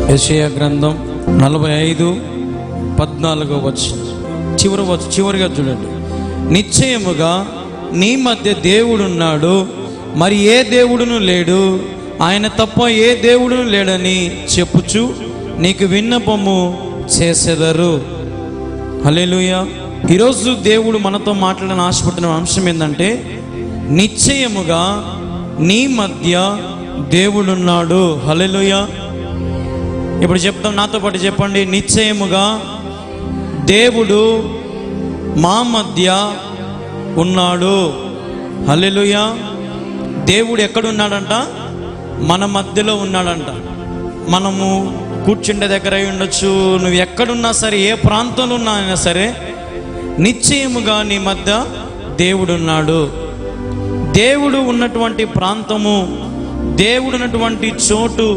యెషయా గ్రంథం 45:14 చివరిగా చూడండి. నిశ్చయముగా నీ మధ్య దేవుడున్నాడు, మరి ఏ దేవుడును లేడు, ఆయన తప్ప ఏ దేవుడును లేడని చెప్పుచు నీకు విన్నపము చేసెదరు. హల్లెలూయా. ఈరోజు దేవుడు మనతో మాట్లాడిన ఆశపడుతున్న అంశం ఏంటంటే, నిశ్చయముగా నీ మధ్య దేవుడున్నాడు. హల్లెలూయా. ఇప్పుడు చెప్తాం, నాతో పాటు చెప్పండి. నిశ్చయముగా దేవుడు మా మధ్య ఉన్నాడు. హల్లెలూయా. దేవుడు ఎక్కడున్నాడంట? మన మధ్యలో ఉన్నాడంట. మనము కూర్చుండే దగ్గర అయి ఉండొచ్చు, నువ్వు ఎక్కడున్నా సరే, ఏ ప్రాంతంలో ఉన్నా అయినా సరే, నిశ్చయముగా నీ మధ్య దేవుడున్నాడు. దేవుడు ఉన్నటువంటి ప్రాంతము, దేవుడు ఉన్నటువంటి చోటు,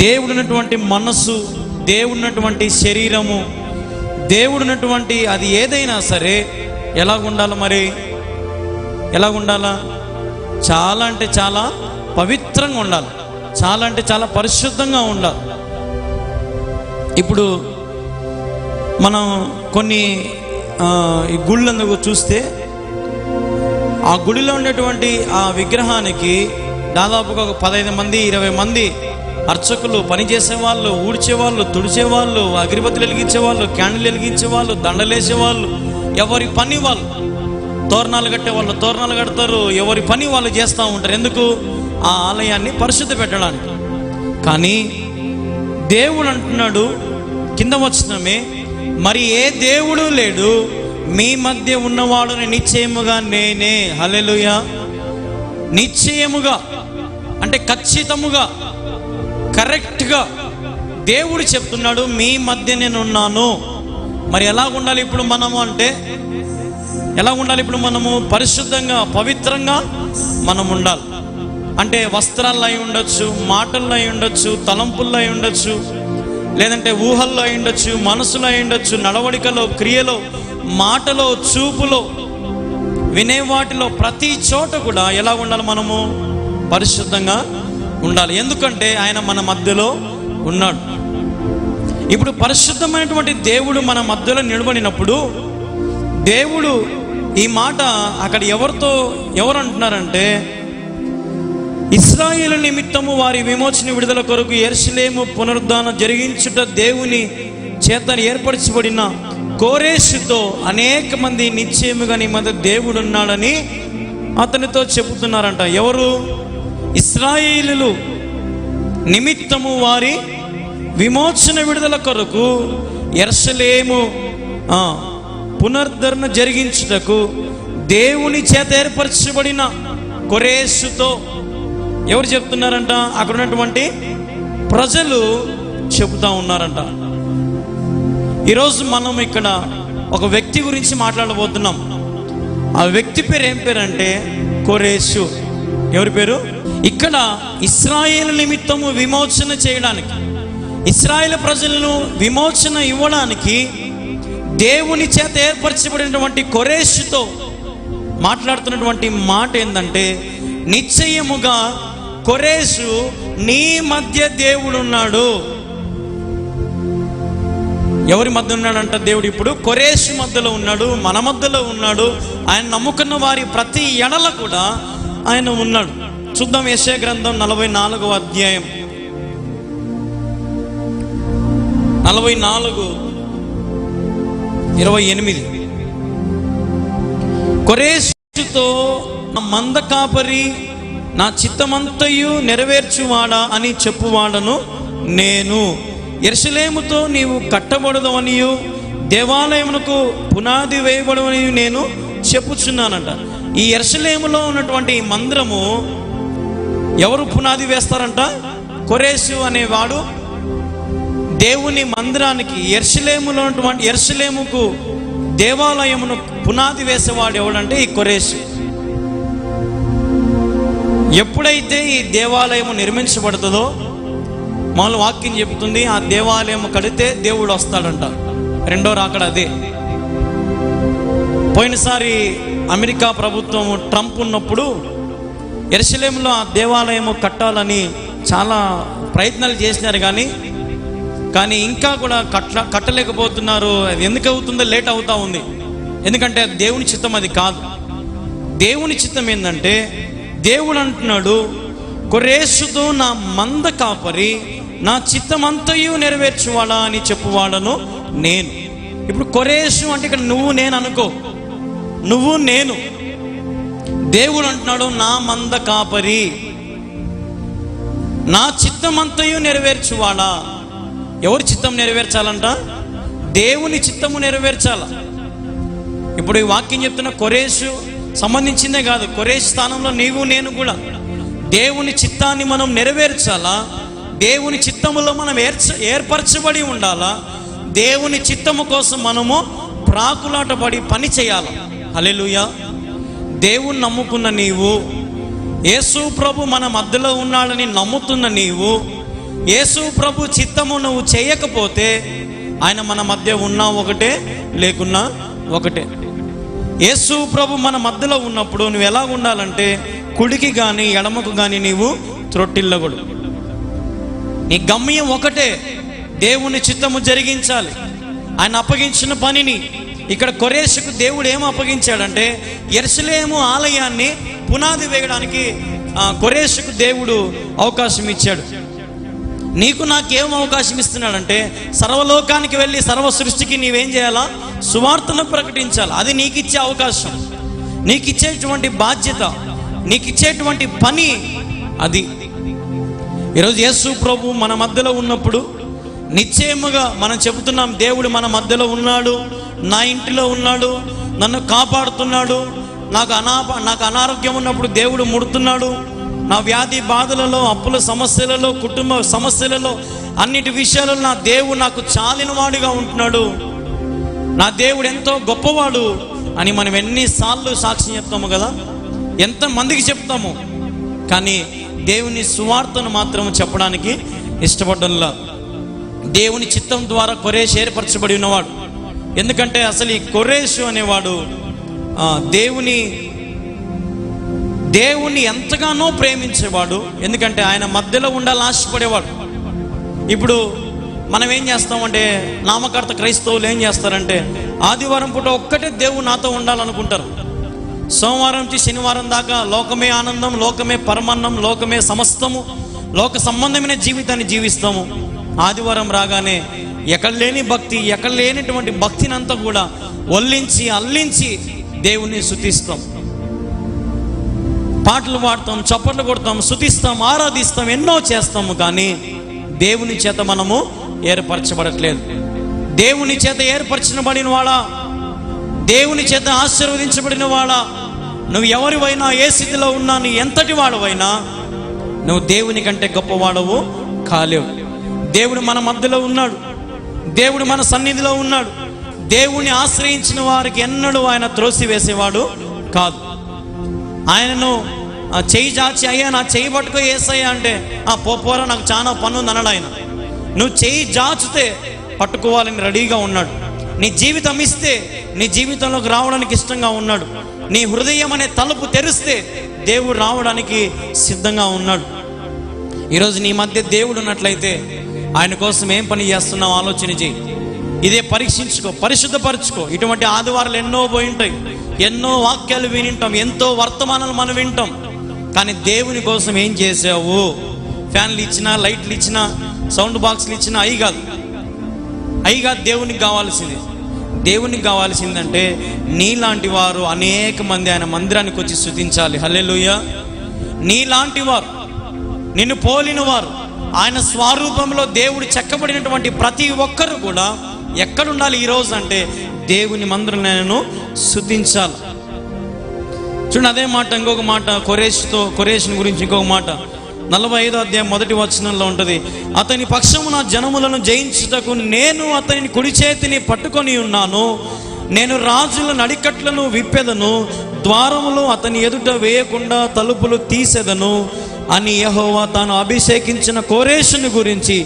దేవుడు ఉన్నటువంటి మనస్సు, దేవుడు ఉన్నటువంటి శరీరము, దేవుడు ఉన్నటువంటి అది ఏదైనా సరే ఎలాగుండాలి? మరి ఎలాగుండాలా? చాలా అంటే చాలా పవిత్రంగా ఉండాలి, చాలా అంటే చాలా పరిశుద్ధంగా ఉండాలి. ఇప్పుడు మనం కొన్ని ఈ గుళ్ళందుకు చూస్తే, ఆ గుడిలో ఉండేటువంటి ఆ విగ్రహానికి దాదాపుగా ఒక 15 మంది 20 మంది అర్చకులు, పనిచేసేవాళ్ళు, ఊడ్చేవాళ్ళు, తుడిచేవాళ్ళు, అగరబత్తులు వెలిగించేవాళ్ళు, క్యాండిల్ వెలిగించేవాళ్ళు, దండలేసేవాళ్ళు, ఎవరి పని వాళ్ళు. తోరణాలు కట్టేవాళ్ళు తోరణాలు కడతారు, ఎవరి పని వాళ్ళు చేస్తూ ఉంటారు. ఎందుకు? ఆ ఆలయాన్ని పరిశుద్ధ పెట్టడానికి. కానీ దేవుడు అంటున్నాడు కింద వచనమే, మరి ఏ దేవుడు లేడు, మీ మధ్య ఉన్నవాడు నిశ్చయముగా నేనే. హల్లెలూయా. నిశ్చయముగా అంటే ఖచ్చితముగా, కరెక్ట్గా దేవుడు చెప్తున్నాడు, మీ మధ్య నేను ఉన్నాను. మరి ఎలా ఉండాలి ఇప్పుడు మనము అంటే, ఎలా ఉండాలి ఇప్పుడు మనము? పరిశుద్ధంగా, పవిత్రంగా మనం ఉండాలి. అంటే వస్త్రాల్లో అయి ఉండొచ్చు, మాటల్లో అయి ఉండొచ్చు, తలంపుల్లో అయి ఉండొచ్చు, లేదంటే ఊహల్లో అయి ఉండొచ్చు, మనసులో అయి ఉండొచ్చు, నడవడికలో, క్రియలో, మాటలో, చూపులో, వినే వాటిలో, ప్రతి చోట కూడా ఎలా ఉండాలి? మనము పరిశుద్ధంగా ఉండాలి. ఎందుకంటే ఆయన మన మధ్యలో ఉన్నాడు. ఇప్పుడు పరిశుద్ధమైనటువంటి దేవుడు మన మధ్యలో నిలబడినప్పుడు, దేవుడు ఈ మాట అక్కడ ఎవరు అంటున్నారంటే, ఇశ్రాయేలు నిమిత్తము వారి విమోచన విడుదల కొరకు యెరూషలేము పునరుద్ధరణ జరిగించుట దేవుని చేత ఏర్పరచబడిన కోరేషుతో అనేక మంది నిశ్చయముగా నీ మధ్య దేవుడు ఉన్నాడని అతనితో చెబుతున్నారంట. ఎవరు? ఇశ్రాయేలులు నిమిత్తము వారి విమోచన విడుదల కొరకు యెరూషలేము పునరుద్ధరణ జరిగించుటకు దేవుని చేత ఏర్పరచబడిన కోరేషుతో ఎవరు చెప్తున్నారంట? అక్కడ ఉన్నటువంటి ప్రజలు చెబుతా ఉన్నారంట. ఈరోజు మనం ఇక్కడ ఒక వ్యక్తి గురించి మాట్లాడబోతున్నాం. ఆ వ్యక్తి పేరు ఏం పేరు అంటే కోరేషు. ఎవరి పేరు? ఇక్కడ ఇశ్రాయేలు నిమిత్తము విమోచన చేయడానికి, ఇశ్రాయేలు ప్రజలను విమోచన ఇవ్వడానికి దేవుని చేత ఏర్పరచబడినటువంటి కోరేషుతో మాట్లాడుతున్నటువంటి మాట ఏంటంటే, నిశ్చయముగా కోరేషు నీ మధ్య దేవుడు ఉన్నాడు. ఎవరి మధ్య ఉన్నాడంట దేవుడు? ఇప్పుడు కోరేషు మధ్యలో ఉన్నాడు, మన మధ్యలో ఉన్నాడు. ఆయన నమ్ముకున్న వారి ప్రతి ఎడల కూడా ఆయన ఉన్నాడు. చూద్దాం యెషయా గ్రంథం 44వ అధ్యాయం 44:28. కోరేషుతో, నా మంద కాపరి, నా చిత్తమంతయు నెరవేర్చువాడా అని చెప్పువాడను నేను. యెరూషలేముతో నీవు కట్టబడదవనియు దేవాలయమునకు పునాది వేయబడవని నేను చెప్పుచున్నానంట. ఈ యెరూషలేములో ఉన్నటువంటి మందిరము ఎవరు పునాది వేస్తారంట? కోరేషు అనేవాడు దేవుని మందిరానికి, యెరూషలేములో ఉన్నటువంటి యెరూషలేముకు దేవాలయమును పునాది వేసేవాడు ఎవడంటే ఈ కోరేషు. ఎప్పుడైతే ఈ దేవాలయము నిర్మించబడుతుందో, మామూలు వాక్యం చెబుతుంది, ఆ దేవాలయం కడితే దేవుడు వస్తాడంట. రెండో రాకడ అదే. పోయినసారి అమెరికా ప్రభుత్వం ట్రంప్ ఉన్నప్పుడు యెరూషలేములో ఆ దేవాలయము కట్టాలని చాలా ప్రయత్నాలు చేసినారు, కానీ కానీ ఇంకా కూడా కట్టలేకపోతున్నారు. అది ఎందుకు అవుతుందో లేట్ అవుతా ఉంది. ఎందుకంటే దేవుని చిత్తం అది కాదు. దేవుని చిత్తం ఏంటంటే, దేవుడు అంటున్నాడు, కొరేషుతో నా మంద కాపరి, నా చిత్తమంతయు నెరవేర్చువాడా అని చెప్పువాడను నేను. ఇప్పుడు కొరేషు అంటే ఇక్కడ నువ్వు నేను అనుకో, నువ్వు నేను. దేవుడు అంటున్నాడు, నా మంద కాపరి, నా చిత్తమంతయు నెరవేర్చువాడా. ఎవరి చిత్తం నెరవేర్చాలంట? దేవుని చిత్తము నెరవేర్చాల. ఇప్పుడు ఈ వాక్యం చెప్తున్న కొరేషు సంబంధించిందే కాదు, కొరేషు స్థానంలో నీవు నేను కూడా దేవుని చిత్తాన్ని మనం నెరవేర్చాలా. దేవుని చిత్తములో మనం ఏర్పరచబడి ఉండాలా. దేవుని చిత్తము కోసం మనము ప్రాకులాటపడి పని చేయాలి. హల్లెలూయా. దేవుని నమ్ముకున్న నీవు, యేసు ప్రభు మన మధ్యలో ఉన్నాడని నమ్ముతున్న నీవు, యేసు ప్రభు చిత్తము నువ్వు చేయకపోతే ఆయన మన మధ్య ఉన్నా ఒకటే, లేకున్నా ఒకటే. యేసు ప్రభు మన మధ్యలో ఉన్నప్పుడు నువ్వు ఎలా ఉండాలంటే, కుడికి కానీ ఎడమకు కానీ నీవు త్రొట్టిల్లకూడదు. నీ గమ్యం ఒకటే, దేవుని చిత్తము జరిగించాలి. ఆయన అప్పగించిన పనిని ఇక్కడ కొరేషుకు దేవుడు ఏమో అప్పగించాడంటే, యెరూషలేము ఆలయాన్ని పునాది వేయడానికి కొరేషుకు దేవుడు అవకాశం ఇచ్చాడు. నీకు నాకేం అవకాశం ఇస్తున్నాడంటే, సర్వలోకానికి వెళ్ళి సర్వ సృష్టికి నీవేం చేయాలా? సువార్తను ప్రకటించాలి. అది నీకు ఇచ్చే అవకాశం, నీకు ఇచ్చేటువంటి బాధ్యత, నీకు ఇచ్చేటువంటి పని అది. ఈరోజు యేసు ప్రభు మన మధ్యలో ఉన్నప్పుడు నిశ్చయముగా మనం చెబుతున్నాం, దేవుడు మన మధ్యలో ఉన్నాడు, నా ఇంటిలో ఉన్నాడు, నన్ను కాపాడుతున్నాడు. నాకు అనారోగ్యం ఉన్నప్పుడు దేవుడు ముడుతున్నాడు. నా వ్యాధి బాధలలో, అప్పుల సమస్యలలో, కుటుంబ సమస్యలలో, అన్నిటి విషయాలలో నా దేవుడు నాకు చాలినవాడిగా ఉంటున్నాడు, నా దేవుడు ఎంతో గొప్పవాడు అని మనం ఎన్నిసార్లు సాక్ష్యం చెప్తాము కదా, ఎంతమందికి చెప్తాము. కానీ దేవుని సువార్తను మాత్రం చెప్పడానికి ఇష్టపడ్డంలా. దేవుని చిత్తం ద్వారా కొరేషు ఏర్పరచబడి ఉన్నవాడు. ఎందుకంటే అసలు ఈ కొరేషు అనేవాడు దేవుణ్ణి ఎంతగానో ప్రేమించేవాడు. ఎందుకంటే ఆయన మధ్యలో ఉండాలని ఆశపడేవాడు. ఇప్పుడు మనం ఏం చేస్తామంటే, నామకర్త క్రైస్తవులు ఏం చేస్తారంటే, ఆదివారం పూట ఒక్కటే దేవుడు నాతో ఉండాలనుకుంటారు. సోమవారం నుంచి శనివారం దాకా లోకమే ఆనందం, లోకమే పరమాన్నం, లోకమే సమస్తము, లోక సంబంధమైన జీవితాన్ని జీవిస్తాము. ఆదివారం రాగానే ఎక్కడ లేని భక్తి, ఎక్కడ లేనటువంటి భక్తిని అంతా కూడా ఒల్లించి అల్లించి దేవుణ్ణి స్తుతిస్తాం, పాటలు పాడతాం, చప్పట్లు కొడతాం, స్తుతిస్తాం, ఆరాధిస్తాం, ఎన్నో చేస్తాము. కానీ దేవుని చేత మనము ఏర్పరచబడట్లేదు. దేవుని చేత ఏర్పరచబడిన వాడా, దేవుని చేత ఆశీర్వదించబడిన వాడా, నువ్వు ఎవరివైనా, ఏ స్థితిలో ఉన్నా, నీ ఎంతటి వాడవైనా నువ్వు దేవుని కంటే గొప్పవాడవు కాలేవు. దేవుడు మన మధ్యలో ఉన్నాడు, దేవుడు మన సన్నిధిలో ఉన్నాడు. దేవుని ఆశ్రయించిన వారికి ఎన్నడూ ఆయన త్రోసివేసేవాడు కాదు. ఆయనను చెయ్యి చాచి, అయ్యా నా చెయ్యి పట్టుకో యేసయ్యా అంటే, పోరా నాకు చాలా పని ఉంది అన్నాడు ఆయన. నువ్వు చెయ్యి జాచితే పట్టుకోవాలని రెడీగా ఉన్నాడు. నీ జీవితం ఇస్తే నీ జీవితంలోకి రావడానికి ఇష్టంగా ఉన్నాడు. నీ హృదయం అనే తలుపు తెరిస్తే దేవుడు రావడానికి సిద్ధంగా ఉన్నాడు. ఈరోజు నీ మధ్య దేవుడు ఉన్నట్లయితే ఆయన కోసం ఏం పని చేస్తున్నావు ఆలోచన చేయి. ఇదే పరీక్షించుకో, పరిశుద్ధపరచుకో. ఇటువంటి ఆదివారాలు ఎన్నో పోయి ఉంటాయి, ఎన్నో వాక్యాలు వినింటాం, ఎంతో వర్తమానాలు మనం వింటాం. కానీ దేవుని కోసం ఏం చేసావు? ఫ్యాన్లు ఇచ్చినా, లైట్లు ఇచ్చినా, సౌండ్ బాక్స్లు ఇచ్చినా అయి కాదు దేవునికి కావాల్సింది. దేవునికి కావాల్సిందంటే నీలాంటి వారు అనేక మంది ఆయన మందిరానికి వచ్చి స్తుతించాలి. హల్లెలూయా. నీలాంటి వారు, నిన్ను పోలిన వారు, ఆయన స్వరూపంలో దేవుడు చెక్కబడినటువంటి ప్రతి ఒక్కరు కూడా ఎక్కడుండాలి ఈరోజు అంటే దేవుని మందిరంలో నేను స్తుతించాలి. చూడండి, అదే మాట ఇంకొక మాట కొరేషుని గురించి ఇంకొక మాట 45వ అధ్యాయం 1వ వచనంలో ఉంటుంది. అతని పక్షమున జనములను జయించుటకు నేను అతని కుడి చేతిని పట్టుకొని ఉన్నాను, నేను రాజుల నడికట్లను విప్పెదను, ద్వారములు అతని ఎదుట వేయకుండా తలుపులు తీసెదను అని యెహోవా తాను అభిషేకించిన కోరేషుని గురించి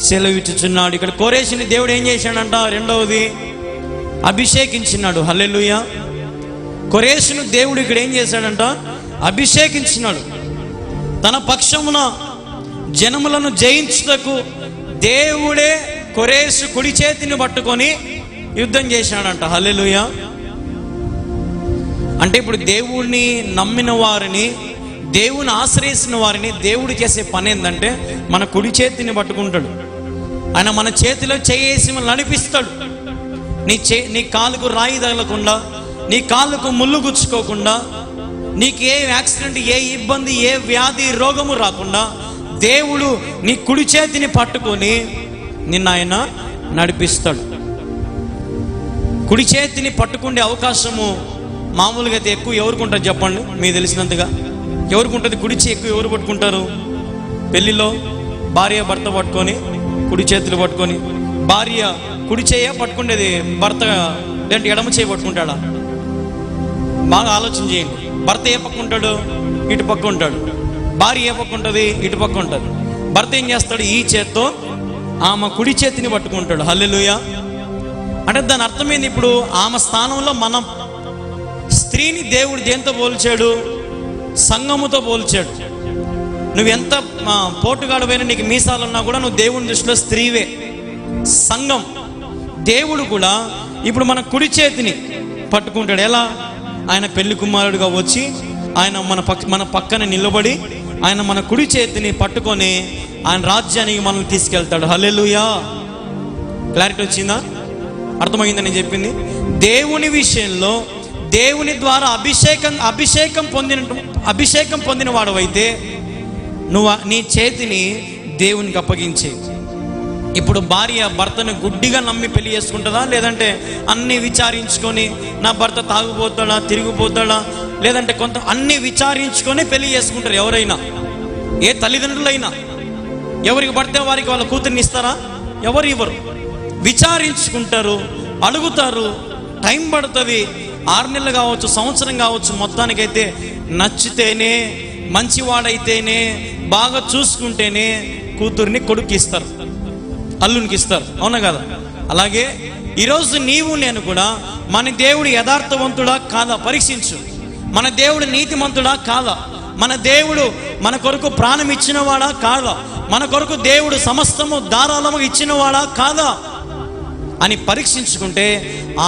సెలవిచ్చుచున్నాడు. ఇక్కడ కోరేషుని దేవుడు ఏం చేశాడంట? రెండవది అభిషేకించినాడు. హల్లెలూయా. కోరేషును దేవుడు ఇక్కడ ఏం చేశాడంట? అభిషేకించినాడు. తన పక్షమున జనములను జయించుటకు దేవుడే కొరేషు కుడి చేతిని పట్టుకొని యుద్ధం చేశాడంట. హల్లెలూయా. అంటే ఇప్పుడు దేవుణ్ణి నమ్మిన వారిని, దేవుని ఆశ్రయిస్తున్న వారిని దేవుడు చేసే పని ఏంటంటే మన కుడి చేతిని పట్టుకుంటాడు. ఆయన మన చేతిలో చేసి మనం నడిపిస్తాడు. నీ కాలుకు రాయి తగలకుండా, నీ కాళ్ళకు ముళ్ళు గుచ్చుకోకుండా, నీకు ఏ యాక్సిడెంట్, ఏ ఇబ్బంది, ఏ వ్యాధి, రోగము రాకుండా దేవుడు నీ కుడి చేతిని పట్టుకొని నిన్ను ఆయన నడిపిస్తాడు. కుడి చేతిని పట్టుకునే అవకాశము మామూలుగా అయితే ఎక్కువ ఎవరికి ఉంటుంది చెప్పండి? మీకు తెలిసినంతగా ఎవరికి ఉంటుంది? కుడి చేయి ఎక్కువ ఎవరు పట్టుకుంటారు? పెళ్ళిలో భార్య భర్త పట్టుకొని కుడి చేతులు పట్టుకొని, భార్య కుడి చేయ పట్టుకునేది, భర్త లేదంటే ఎడమ చేయి పట్టుకుంటాడా? బాగా ఆలోచన చేయండి. భర్త ఏ పక్క ఉంటాడు? ఇటు పక్క ఉంటాడు. భార్య ఏ పక్క ఉంటుంది? ఇటు పక్క ఉంటుంది. భర్త ఏం చేస్తాడు? ఈ చేత్తో ఆమె కుడి చేతిని పట్టుకుంటాడు. హల్లెలూయా. అంటే దాని అర్థమైంది, ఇప్పుడు ఆమె స్థానంలో మనం. స్త్రీని దేవుడు దేంతో పోల్చాడు? సంఘముతో పోల్చాడు. నువ్వెంత పోటుగాడువైనా, నీకు మీసాలున్నా కూడా నువ్వు దేవుని దృష్టిలో స్త్రీవే. సంఘం. దేవుడు కూడా ఇప్పుడు మన కుడి చేతిని పట్టుకుంటాడు. ఎలా? ఆయన పెళ్లి కుమారుడుగా వచ్చి ఆయన మన పక్కన నిలబడి ఆయన మన కుడి చేతిని పట్టుకొని ఆయన రాజ్యానికి మనల్ని తీసుకెళ్తాడు. హల్లెలూయా. క్లారిటీ వచ్చిందా? అర్థమైందని చెప్పింది. దేవుని విషయంలో దేవుని ద్వారా అభిషేకం పొందిన వాడవైతే నువ్వు నీ చేతిని దేవునికి అప్పగించే. ఇప్పుడు భార్య భర్తను గుడ్డిగా నమ్మి పెళ్లి చేసుకుంటుందా? లేదంటే అన్నీ విచారించుకొని, నా భర్త తాగుపోతాడా, తిరిగిపోతాడా, లేదంటే అన్నీ విచారించుకొని పెళ్లి చేసుకుంటారు ఎవరైనా. ఏ తల్లిదండ్రులైనా ఎవరికి పడితే వారికి వాళ్ళ కూతుర్ని ఇస్తారా? ఎవరు ఇవ్వరు. విచారించుకుంటారు, అడుగుతారు, టైం పడుతుంది. 6 నెలలు కావచ్చు, సంవత్సరం కావచ్చు. మొత్తానికైతే నచ్చితేనే, మంచివాడైతేనే, బాగా చూసుకుంటేనే కూతుర్ని కొడుకు ఇస్తారు, అల్లునికి ఇస్తారు. అవునా కదా? అలాగే ఈరోజు నీవు నేను కూడా మన దేవుడు యథార్థవంతుడా కాదా పరీక్షించు. మన దేవుడు నీతిమంతుడా కాదా? మన దేవుడు మన కొరకు ప్రాణం ఇచ్చినవాడా కాదా? మన కొరకు దేవుడు సమస్తము ధారాళముగా ఇచ్చినవాడా కాదా అని పరీక్షించుకుంటే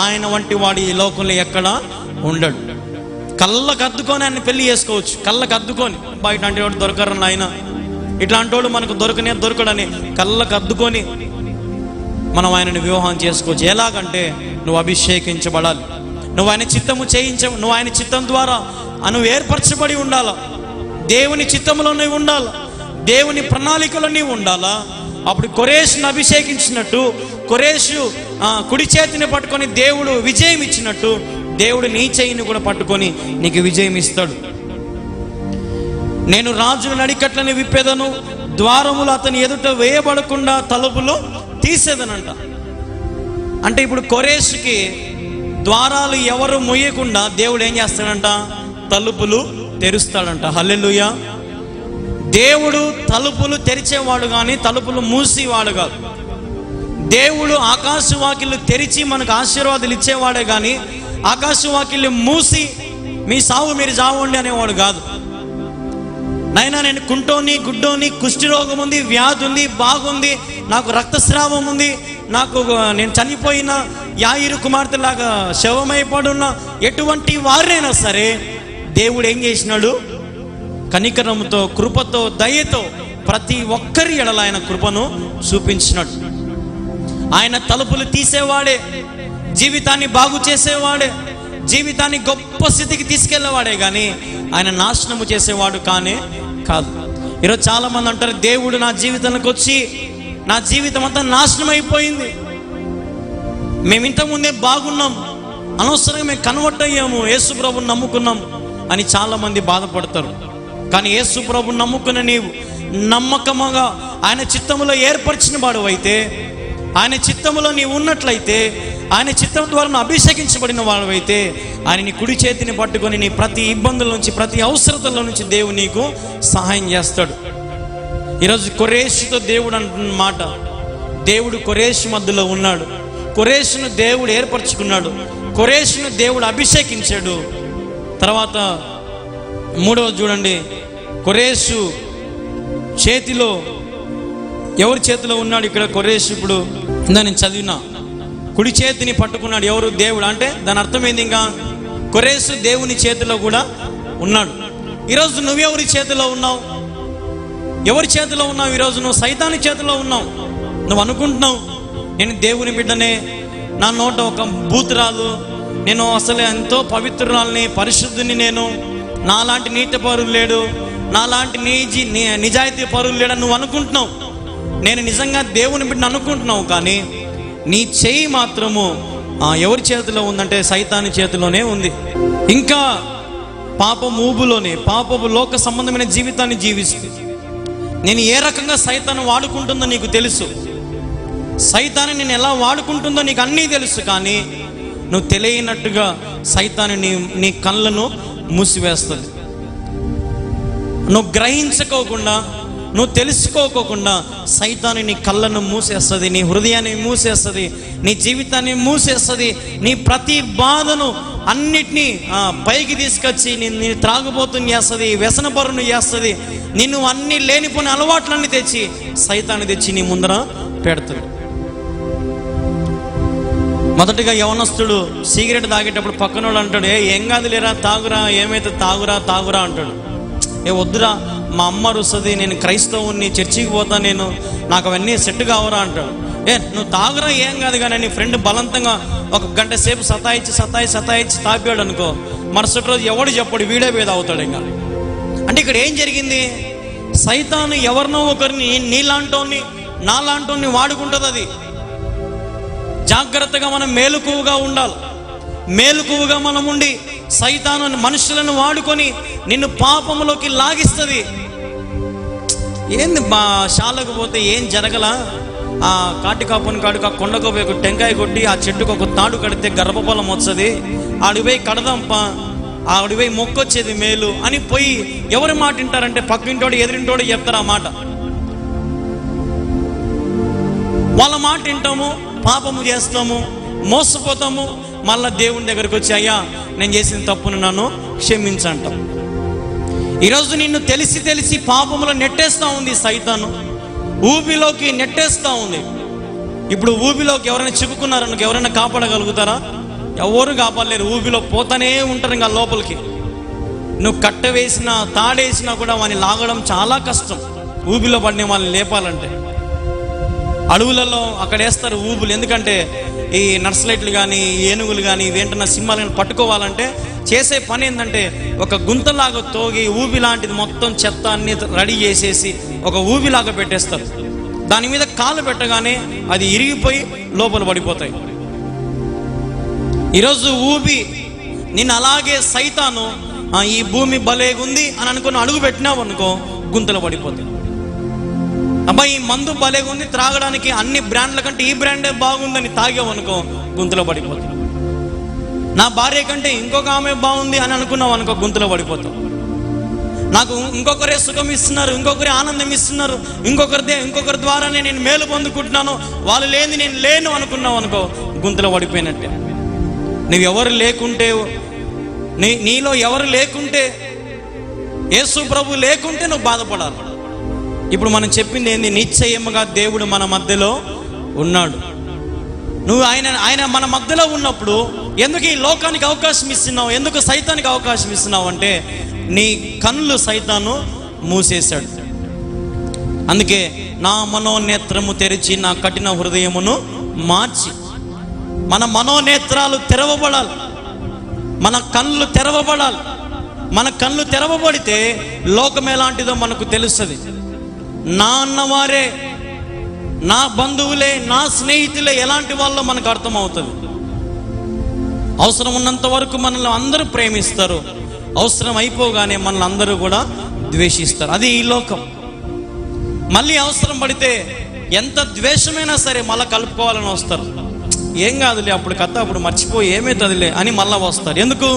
ఆయన వంటి వాడు ఈ లోకంలో ఎక్కడ ఉండడు. కళ్ళకు అద్దుకొని ఆయన పెళ్లి చేసుకోవచ్చు. కళ్ళకు అద్దుకొని, బయట అంటే వాడు దొరకరని ఆయన, ఇట్లాంటి వాడు మనకు దొరకడని కళ్ళకు అద్దుకొని మనం ఆయనని వివాహం చేసుకోవచ్చు. ఎలాగంటే నువ్వు అభిషేకించబడాలి, నువ్వు ఆయన చిత్తము నువ్వు ఆయన చిత్తం ద్వారా నువ్వు ఏర్పరచబడి ఉండాలా, దేవుని చిత్తంలో నువ్వు ఉండాలా, దేవుని ప్రణాళికలో నీవు ఉండాలా. అప్పుడు కొరేషుని అభిషేకించినట్టు, కొరేషు కుడి చేతిని పట్టుకొని దేవుడు విజయం ఇచ్చినట్టు, దేవుడు నీ చేయిని కూడా పట్టుకొని నీకు విజయం ఇస్తాడు. నేను రాజుల నడికట్లని విప్పేదను, ద్వారములు అతని ఎదుట వేయబడకుండా తలుపులు తీసేదనంట. అంటే ఇప్పుడు కొరేషుకి ద్వారాలు ఎవరు మొయ్యకుండా దేవుడు ఏం చేస్తాడంట? తలుపులు తెరుస్తాడంట. హల్లెలూయా. దేవుడు తలుపులు తెరిచేవాడు కానీ తలుపులు మూసేవాడు కాదు. దేవుడు ఆకాశవాకిళ్ళు తెరిచి మనకు ఆశీర్వాదాలు ఇచ్చేవాడే కానీ ఆకాశవాకిళ్ళు మూసి మీ సావు మీరు చావండి అనేవాడు కాదు. నైనా నేను కుంటోని, గుడ్డోని, కుష్టి రోగం ఉంది, వ్యాధి ఉంది, బాగుంది, నాకు రక్తస్రావం ఉంది, నేను చనిపోయిన యాయిరు కుమార్తెలాగా శవమైపడున్నా, ఎటువంటి వారైనా సరే దేవుడు ఏం చేసినాడు? కనికరంతో, కృపతో, దయతో ప్రతి ఒక్కరి ఎడల ఆయన కృపను చూపించినాడు. ఆయన తలుపులు తీసేవాడే, జీవితాన్ని బాగు చేసేవాడే, జీవితాన్ని గొప్ప స్థితికి తీసుకెళ్లేవాడే కానీ ఆయన నాశనము చేసేవాడు కాదు. ఈరోజు చాలా మంది అంటారు, దేవుడు నా జీవితానికి వచ్చి నా జీవితం అంతా నాశనం అయిపోయింది, మేము ఇంతకుముందే బాగున్నాం, అనవసరంగా మేము కన్వర్ట్ అయ్యాము, యేసు ప్రభుని నమ్ముకున్నాం అని చాలా మంది బాధపడతారు. కానీ యేసు ప్రభుని నమ్ముకున్న నీవు నమ్మకముగా ఆయన చిత్తములో ఏర్పరిచిన వాడు అయితే, ఆయన చిత్తములో నీవు ఉన్నట్లయితే, ఆయన చిత్తం ద్వారా అభిషేకించబడిన వాడు అయితే, ఆయన నీ కుడి చేతిని పట్టుకొని నీ ప్రతి ఇబ్బందుల నుంచి, ప్రతి అవసరతల నుంచి దేవుడు నీకు సహాయం చేస్తాడు. ఈరోజు కొరేషుతో దేవుడు అంటున్న మాట, దేవుడు కొరేషు మధ్యలో ఉన్నాడు, కొరేషును దేవుడు ఏర్పరచుకున్నాడు, కొరేషును దేవుడు అభిషేకించాడు. తర్వాత 3వది చూడండి, కొరేషు చేతిలో ఎవరి చేతిలో ఉన్నాడు ఇక్కడ కొరేషు? ఇప్పుడు నేను చదివినా, కుడి చేతిని పట్టుకున్నాడు. ఎవరు? దేవుడు. అంటే దాని అర్థం ఏంది? ఇంకా కొరేషు దేవుని చేతిలో కూడా ఉన్నాడు. ఈరోజు నువ్వెవరి చేతిలో ఉన్నావు? ఎవరి చేతిలో ఉన్నావు ఈరోజు? నువ్వు సైతాని చేతిలో ఉన్నావు. నువ్వు అనుకుంటున్నావు నేను దేవుని బిడ్డనే, నా నోట ఒక బూతు రాదు, నేను అసలు ఎంతో పవిత్రురాల్ని, పరిశుద్ధిని, నేను నాలాంటి నీతి పరులు లేడు, నాలాంటి నిజాయితీ పరులు లేడని నువ్వు అనుకుంటున్నావు. నేను నిజంగా దేవుని బిడ్డను అనుకుంటున్నావు, కానీ నీ చెయ్యి మాత్రము ఎవరి చేతిలో ఉందంటే సైతాని చేతిలోనే ఉంది. ఇంకా పాపం ఊబులోనే, పాపపు లోక సంబంధమైన జీవితాన్ని జీవిస్తూ నేను ఏ రకంగా సైతాన్ని వాడుకుంటుందో నీకు తెలుసు. సైతాన్ని నేను ఎలా వాడుకుంటుందో నీకు అన్నీ తెలుసు, కానీ నువ్వు తెలియనట్టుగా సైతాన్ని నీ కళ్ళను మూసివేస్తుంది. నువ్వు గ్రహించుకోకుండా, నువ్వు తెలుసుకోకుండా సైతాన్ని నీ కళ్ళను మూసేస్తుంది, నీ హృదయాన్ని మూసేస్తుంది, నీ జీవితాన్ని మూసేస్తుంది. నీ ప్రతి బాధను అన్నిటినీ పైకి తీసుకొచ్చి నీ త్రాగుబోతుని చేస్తుంది, వ్యసనపరుని చేస్తుంది. నిన్ను అన్ని లేనిపోయిన అలవాట్లన్నీ తెచ్చి సైతాన్ని తెచ్చి నీ ముందర పెడుతుంది. మొదటిగా యవనస్తుడు సిగరెట్ తాగేటప్పుడు పక్కనోడు అంటాడు, ఏం కాదు లేరా, తాగురా, ఏమైతే తాగురా అంటాడు. వద్దురా, మా అమ్మ రుస్తుంది, నేను క్రైస్తవుని, చర్చికి పోతా, నాకు అవన్నీ సెట్ కావరా అంటాడు. నువ్వు తాగురా, ఏం కాదు. కానీ నీ ఫ్రెండ్ బలవంతంగా ఒక గంట సేపు సతాయించి తాపాడు అనుకో, మరుసటి రోజు ఎవడు చెప్పడు, వీడే మీద అవుతాడు. ఇంకా అంటే ఇక్కడ ఏం జరిగింది? సైతాను ఎవరినో ఒకరిని, నీలాంటోని నాలాంటోని వాడుకుంటుంది. అది జాగ్రత్తగా మనం మేలుకువగా ఉండాలి. మేలుకువగా మనం ఉండి సైతాను మనుషులను వాడుకొని నిన్ను పాపంలోకి లాగిస్తుంది. ఏంది శాలకు పోతే ఏం జరగలా? ఆ కాటికాపుని కాడుక కొండకు పోయి ఒక టెంకాయ కొట్టి ఆ చెట్టుకు ఒక తాడు కడితే గర్భఫలం వస్తుంది, ఆడిపోయి కడదాంపా, ఆడిపోయి మొక్కొచ్చేది మేలు అని పోయి ఎవరి మాట వింటారంటే పక్కింటోడు ఎదురింటోడు చెప్తారు ఆ మాట. వాళ్ళ మాట వింటాము, పాపము చేస్తాము, మోసపోతాము. మళ్ళా దేవుని దగ్గరికి వచ్చి, అయ్యా నేను చేసిన తప్పును నన్ను క్షమించంటాం. ఈరోజు నిన్ను తెలిసి పాపములో నెట్టేస్తూ ఉంది సైతాను, ఊబిలోకి నెట్టేస్తూ ఉంది. ఇప్పుడు ఊబిలోకి ఎవరైనా చిక్కుకున్నారనుకో, ఎవరైనా కాపాడగలుగుతారా? ఎవరు కాపాడలేరు. ఊబిలో పోతానే ఉంటారు ఇంకా లోపలికి. నువ్వు కట్ట వేసినా తాడేసినా కూడా వాడిని లాగడం చాలా కష్టం. ఊబిలో పడిన వాళ్ళని లేపాలంటే అడవులలో అక్కడ వేస్తారు ఊబులు. ఎందుకంటే ఈ నర్సలైట్లు కానీ, ఏనుగులు కానీ, ఏంటన్నా సింహాలు కానీ పట్టుకోవాలంటే చేసే పని ఏంటంటే ఒక గుంతలాగా తోగి ఊబి లాంటిది మొత్తం చెత్త అన్ని రెడీ చేసేసి ఒక ఊబిలాగా పెట్టేస్తారు. దాని మీద కాలు పెట్టగానే అది ఇరిగిపోయి లోపల పడిపోతాయి. ఈరోజు ఊబి నిన్ను అలాగే సైతాను ఈ భూమి భలేగుంది అని అనుకుని అడుగు పెట్టినావు అనుకో, గుంతలు పడిపోతాయి. అబ్బాయి ఈ మందు భలేగా ఉంది, త్రాగడానికి అన్ని బ్రాండ్ల కంటే ఈ బ్రాండే బాగుందని తాగావు అనుకో, గుంతలో పడిపోతావు. నా భార్య కంటే ఇంకొక ఆమె బాగుంది అని అనుకున్నావు అనుకో, గుంతలో పడిపోతావు. నాకు ఇంకొకరే సుఖం ఇస్తున్నారు, ఇంకొకరే ఆనందం ఇస్తున్నారు, ఇంకొకరి ద్వారానే నేను మేలు పొందుకుంటున్నాను, వాళ్ళు లేని నేను లేను అనుకున్నావు అనుకో, గుంతలో పడిపోయినట్టే. నువ్వెవరు లేకుంటే, నీలో ఎవరు లేకుంటే, యేసు ప్రభు లేకుంటే నువ్వు బాధపడాలి. ఇప్పుడు మనం చెప్పింది ఏంది? నిశ్చయముగా దేవుడు మన మధ్యలో ఉన్నాడు. నువ్వు ఆయన మన మధ్యలో ఉన్నప్పుడు ఎందుకు ఈ లోకానికి అవకాశం ఇస్తున్నావు? ఎందుకు సైతానికి అవకాశం ఇస్తున్నావు అంటే నీ కళ్ళు సైతాను మూసేశాడు. అందుకే నా మనోనేత్రము తెరిచి నా కఠిన హృదయమును మార్చి, మన మనోనేత్రాలు తెరవబడాలి, మన కళ్ళు తెరవబడాలి. మన కళ్ళు తెరవబడితే లోకం ఎలాంటిదో మనకు తెలుస్తుంది. నా అన్నవారే, నా బంధువులే, నా స్నేహితులే ఎలాంటి వాళ్ళో మనకు అర్థమవుతుంది. అవసరం ఉన్నంత వరకు మనల్ని అందరూ ప్రేమిస్తారు, అవసరం అయిపోగానే మనల్ని అందరూ కూడా ద్వేషిస్తారు. అది ఈ లోకం. మళ్ళీ అవసరం పడితే ఎంత ద్వేషమైనా సరే మళ్ళీ కలుపుకోవాలని వస్తారు. ఏం కాదులే, అప్పుడు కథ అప్పుడు మర్చిపోయి ఏమవుతుందిలే అని మళ్ళీ వస్తారు. ఎందుకు?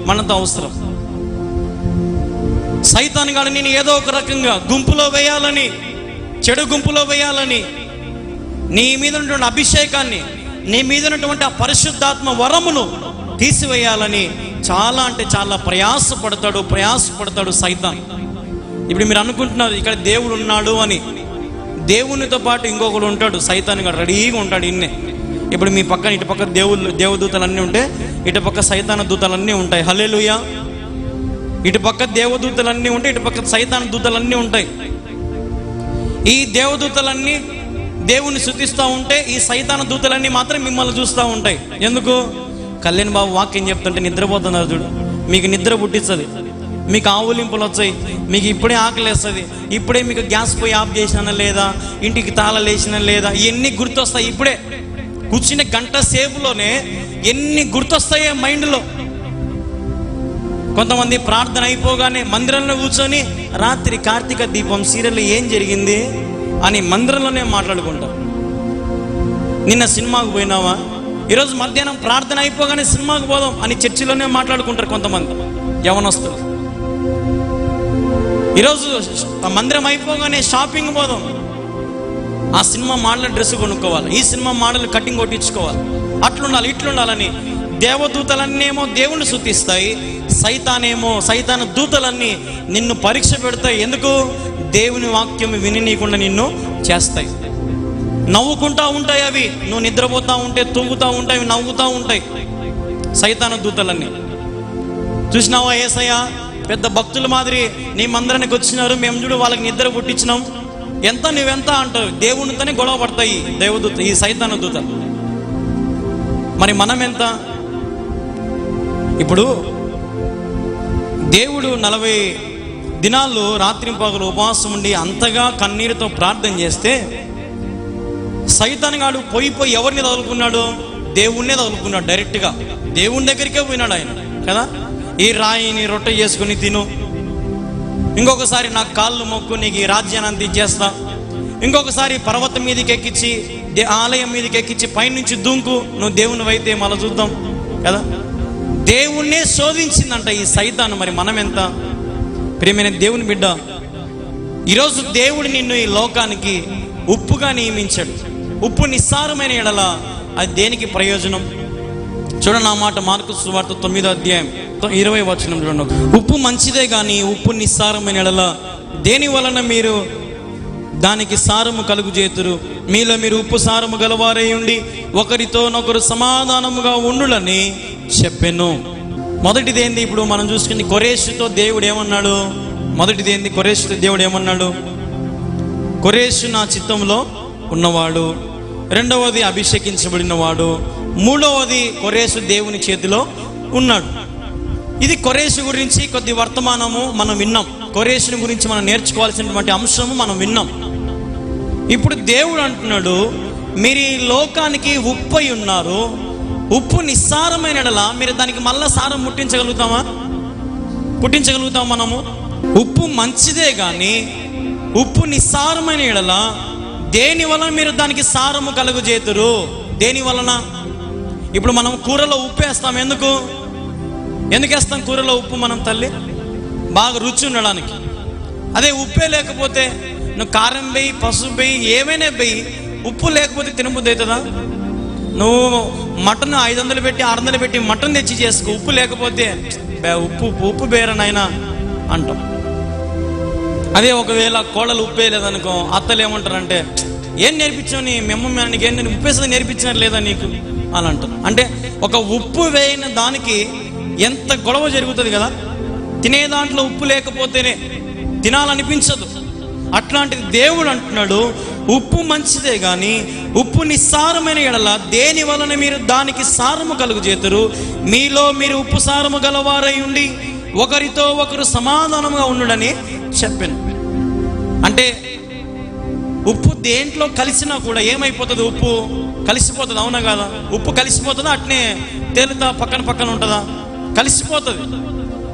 మనతో అవసరం. సైతాను గాడు నేను ఏదో ఒక రకంగా గుంపులో వేయాలని, చెడు గుంపులో వేయాలని, నీ మీద ఉన్నటువంటి అభిషేకాన్ని, నీ మీద ఉన్నటువంటి ఆ పరిశుద్ధాత్మ వరమును తీసివేయాలని చాలా అంటే చాలా ప్రయాసపడతాడు సైతాన్. ఇప్పుడు మీరు అనుకుంటున్నారు ఇక్కడ దేవుడు ఉన్నాడు అని. దేవునితో పాటు ఇంకొకడు ఉంటాడు, సైతానుగా రెడీగా ఉంటాడు. ఇన్నే ఇప్పుడు మీ పక్కన ఇటు పక్క దేవదూతలన్నీ ఉంటే ఇటు పక్క సైతాన దూతలన్నీ ఉంటాయి. హల్లెలూయా. ఇటు పక్క దేవదూతలన్నీ ఉంటే ఇటు పక్క సైతాన దూతలన్నీ ఉంటాయి. ఈ దేవదూతలన్నీ దేవుని స్తుతిస్తూ ఉంటే ఈ సైతాన దూతలన్నీ మాత్రం మిమ్మల్ని చూస్తూ ఉంటాయి. ఎందుకు? కళ్యాణ్ బాబు వాక్యం చెప్తుంటే నిద్రపోతున్నారు చూడు, మీకు నిద్ర పుట్టిస్తుంది, మీకు ఆవులింపులు వచ్చాయి, మీకు ఇప్పుడే ఆకలి వేస్తుంది, ఇప్పుడే మీకు గ్యాస్ పోయి ఆఫ్ చేసినా లేదా, ఇంటికి తాళాలు వేసినా లేదా, ఇవన్నీ గుర్తొస్తాయి. ఇప్పుడే కూర్చునే గంట సేపులోనే ఎన్ని గుర్తొస్తాయో మైండ్లో. కొంతమంది ప్రార్థన అయిపోగానే మందిరంలో కూర్చొని రాత్రి కార్తీక దీపం సీరియల్లో ఏం జరిగింది అని మందిరంలోనే మాట్లాడుకుంటారు. నిన్న సినిమాకు పోయినావా, ఈరోజు మధ్యాహ్నం ప్రార్థన అయిపోగానే సినిమాకు పోదాం అని చర్చిలోనే మాట్లాడుకుంటారు కొంతమంది యవనస్తులు. ఈరోజు మందిరం అయిపోగానే షాపింగ్ పోదాం, ఆ సినిమా మోడల్ డ్రెస్ కొనుక్కోవాలి, ఈ సినిమా మోడల్ కటింగ్ కొట్టించుకోవాలి, అట్లుండాలి ఇట్లుండాలని. దేవదూతలన్నేమో దేవుణ్ణి స్తుతిస్తాయి, సైతాన దూతలన్నీ నిన్ను పరీక్ష పెడతాయి. ఎందుకు? దేవుని వాక్యం విననీయకుండా నిన్ను చేస్తాయి. నవ్వుకుంటా ఉంటాయి అవి, నువ్వు నిద్రపోతూ ఉంటే తూగుతూ ఉంటాయి, అవి నవ్వుతూ ఉంటాయి సైతాన దూతలన్నీ. చూసినావా యేసయ్య పెద్ద భక్తుల మాదిరి నీ మందిరానికి వచ్చినారు, మేము చూడు వాళ్ళకి నిద్ర పుట్టించినాం, ఎంత నువ్వెంత అంటారు. దేవునితోనే గొడవ పడతాయి దేవదూత, ఈ సైతాన దూత. మరి మనం ఎంత? ఇప్పుడు దేవుడు 40 దినాలు రాత్రింపగలు ఉపవాసం ఉండి అంతగా కన్నీరుతో ప్రార్థన చేస్తే సైతానుగాడు పోయి ఎవరిని తగులుకున్నాడు? దేవుణ్ణే తగులుకున్నాడు. డైరెక్ట్గా దేవుని దగ్గరికే పోయినాడు ఆయన కదా. ఈ రాయిని రొట్టె చేసుకుని తిను, ఇంకొకసారి నాకు కాళ్ళు మొక్కు, నీకు ఈ రాజ్యాన్ని అంత ఇచ్చేస్తా, ఇంకొకసారి పర్వతం మీదకి ఎక్కించి ఆలయం మీదకి ఎక్కించి పైనుంచి దుంకు, నువ్వు దేవుని అయితే మళ్ళీ చూద్దాం కదా. దేవుణ్ణే శోధించిందంట ఈ సైతాను. మరి మనం ఎంత? ప్రియమైన దేవుని బిడ్డ, ఈరోజు దేవుడు నిన్ను ఈ లోకానికి ఉప్పుగా నియమించాడు. ఉప్పు నిస్సారమైన ఎడల అది దేనికి ప్రయోజనం? చూడండి ఆ మాట, మార్కు సువార్త 9వ అధ్యాయం 20వ వచనం చూడండి. ఉప్పు మంచిదే కానీ ఉప్పు నిస్సారమైన ఎడల దేని వలన మీరు దానికి సారము కలుగు చేతురు? మీలో మీరు ఉప్పు సారము గలవారై ఉండి ఒకరితోనొకరు సమాధానముగా ఉండులని చెప్పెను. మొదటిది ఏంది? ఇప్పుడు మనం చూసుకుని కొరేషుతో దేవుడు ఏమన్నాడు? మొదటిది ఏంది? కొరేషుతో దేవుడు ఏమన్నాడు? కొరేషు నా చిత్తంలో ఉన్నవాడు, రెండవది అభిషేకించబడినవాడు, మూడవది కొరేషు దేవుని చేతిలో ఉన్నాడు. ఇది కొరేషు గురించి కొద్ది వర్తమానము మనం విన్నాం, కొరేషుని గురించి మనం నేర్చుకోవాల్సినటువంటి అంశము మనం విన్నాం. ఇప్పుడు దేవుడు అంటున్నాడు, మీరు ఈ లోకానికి ఉప్పు అయి ఉన్నారు, ఉప్పు నిస్సారమైన ఎడల మీరు దానికి మళ్ళా సారం పుట్టించగలుగుతాం మనము? ఉప్పు మంచిదే కానీ ఉప్పు నిస్సారమైన ఎడల దేని వలన మీరు దానికి సారము కలుగు చేతురు? దేని వలన? ఇప్పుడు మనం కూరలో ఉప్పు వేస్తాం, ఎందుకు వేస్తాం కూరలో ఉప్పు? మనం తల్లి బాగా రుచి ఉండడానికి. అదే ఉప్పే లేకపోతే నువ్వు కారం వేయి, పసుపు వేయి, ఏమైనా వేయి, ఉప్పు లేకపోతే తినబుద్ధి అవుతుందా? నువ్వు మటన్ 500 పెట్టి 600 పెట్టి మటన్ తెచ్చి చేసుకో, ఉప్పు లేకపోతే ఉప్పు బేరనైనా అంటాం. అదే ఒకవేళ కోడలు ఉప్పే లేదనుకో, అత్తలు ఏమంటారంటే, ఏం నేర్పించావు నీ మెమ్మ, నీకు ఏం ఉప్పేసది నేర్పించినట్టు లేదా నీకు అని అంటారు. అంటే ఒక ఉప్పు వేయని దానికి ఎంత గొడవ జరుగుతుంది కదా. తినే దాంట్లో ఉప్పు లేకపోతేనే తినాలనిపించదు. అట్లాంటిది దేవుడు అంటున్నాడు, ఉప్పు మంచిదే కానీ ఉప్పు నిస్సారమైన ఎడల దేని వలన మీరు దానికి సారము కలుగు చేతురు? మీలో మీరు ఉప్పు సారము గలవారై ఉండి ఒకరితో ఒకరు సమాధానంగా ఉండుడని చెప్పాను. అంటే ఉప్పు దేంట్లో కలిసినా కూడా ఏమైపోతుంది? ఉప్పు కలిసిపోతుంది, అవునా కదా? ఉప్పు కలిసిపోతుందా? అట్నే తేలుతా పక్కన ఉంటుందా? కలిసిపోతుంది.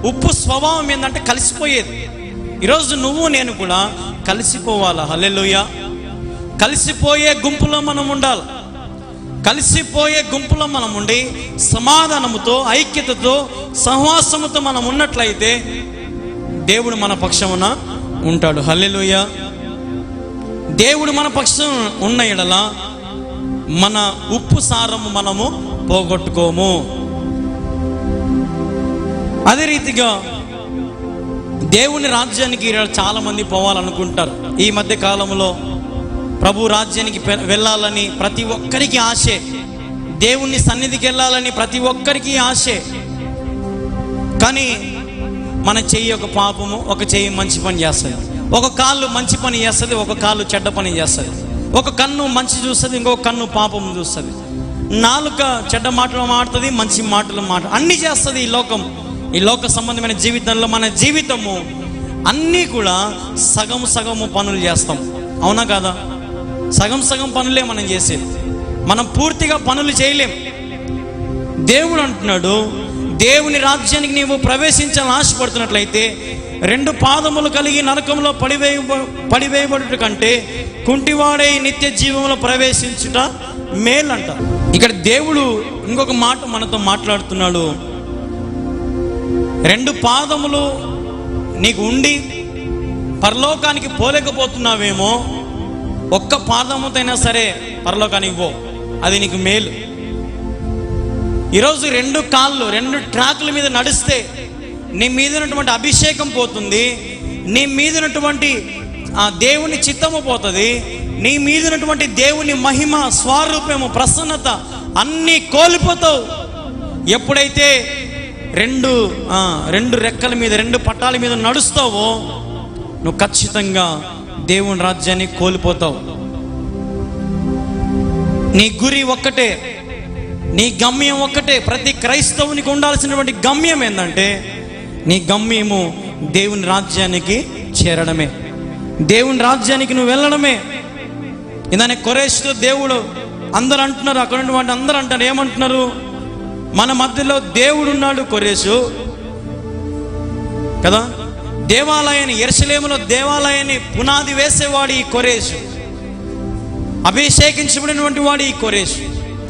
ఉప్పు స్వభావం ఏంటంటే కలిసిపోయేది. ఈరోజు నువ్వు నేను కూడా కలిసిపోవాలా? హల్లెలూయా. కలిసిపోయే గుంపులో మనం ఉండాలి. కలిసిపోయే గుంపులో మనం ఉండి సమాధానముతో, ఐక్యతతో, సహవాసముతో మనం ఉన్నట్లయితే దేవుడు మన పక్షమున ఉంటాడు. హల్లెలూయా. దేవుడు మన పక్షం ఉన్న ఎడల మన ఉప్పు సారము మనము పోగొట్టుకోము. అదే రీతిగా దేవుని రాజ్యానికి చాలా మంది పోవాలనుకుంటారు. ఈ మధ్య కాలంలో ప్రభు రాజ్యానికి వెళ్ళాలని ప్రతి ఒక్కరికి ఆశే. దేవుని సన్నిధికి వెళ్ళాలని ప్రతి ఒక్కరికి ఆశే. కానీ మన చెయ్యి ఒక పాపము, ఒక చెయ్యి మంచి పని చేస్తుంది. ఒక కాళ్ళు మంచి పని చేస్తుంది, ఒక కాళ్ళు చెడ్డ పని చేస్తుంది. ఒక కన్ను మంచి చూస్తుంది, ఇంకొక కన్ను పాపం చూస్తుంది. నాలుక చెడ్డ మాటలు మాట్లాడుతుంది, మంచి మాటలు అన్నీ చేస్తుంది. ఈ లోక సంబంధమైన జీవితంలో మన జీవితము అన్నీ కూడా సగము పనులు చేస్తాం. అవునా కాదా? సగం పనులే మనం చేసేది. మనం పూర్తిగా పనులు చేయలేం. దేవుడు అంటున్నాడు, దేవుని రాజ్యానికి నీవు ప్రవేశించాలని ఆశపడుతున్నట్లయితే 2 పాదములు కలిగి నరకంలో పడివేయబడుట కంటే కుంటివాడై నిత్య జీవంలో ప్రవేశించుట మేలంట. ఇక్కడ దేవుడు ఇంకొక మాట మనతో మాట్లాడుతున్నాడు. 2 పాదములు నీకు ఉండి పరలోకానికి పోలేకపోతున్నావేమో, ఒక్క పాదముతైనా సరే పరలోకానికి పో, అది నీకు మేలు. ఈరోజు 2 కాళ్ళు 2 ట్రాకుల మీద నడిస్తే నీ మీద ఉన్నటువంటి అభిషేకం పోతుంది, నీ మీద ఉన్నటువంటి దేవుని చిత్తము పోతుంది, నీ మీద ఉన్నటువంటి దేవుని మహిమ, స్వరూపము, ప్రసన్నత అన్నీ కోల్పోతావు. ఎప్పుడైతే 2 రెక్కల మీద 2 పట్టాల మీద నడుస్తావో నువ్వు ఖచ్చితంగా దేవుని రాజ్యాన్ని కోల్పోతావు. నీ గురి ఒక్కటే, నీ గమ్యం ఒక్కటే. ప్రతి క్రైస్తవునికి ఉండాల్సినటువంటి గమ్యం ఏంటంటే, నీ గమ్యము దేవుని రాజ్యానికి చేరడమే, దేవుని రాజ్యానికి నువ్వు వెళ్ళడమే. ఇదాన్ని కొరేషుతో దేవుడు అందరూ అంటున్నారు, అక్కడ ఉన్నటువంటి అందరూ అంటారు, ఏమంటున్నారు? మన మధ్యలో దేవుడు ఉన్నాడు కొరేషు కదా. దేవాలయాన్ని, యెరూషలేములో దేవాలయాన్ని పునాది వేసేవాడు ఈ కొరేషు, అభిషేకించబడినటువంటి వాడు ఈ కొరేషు.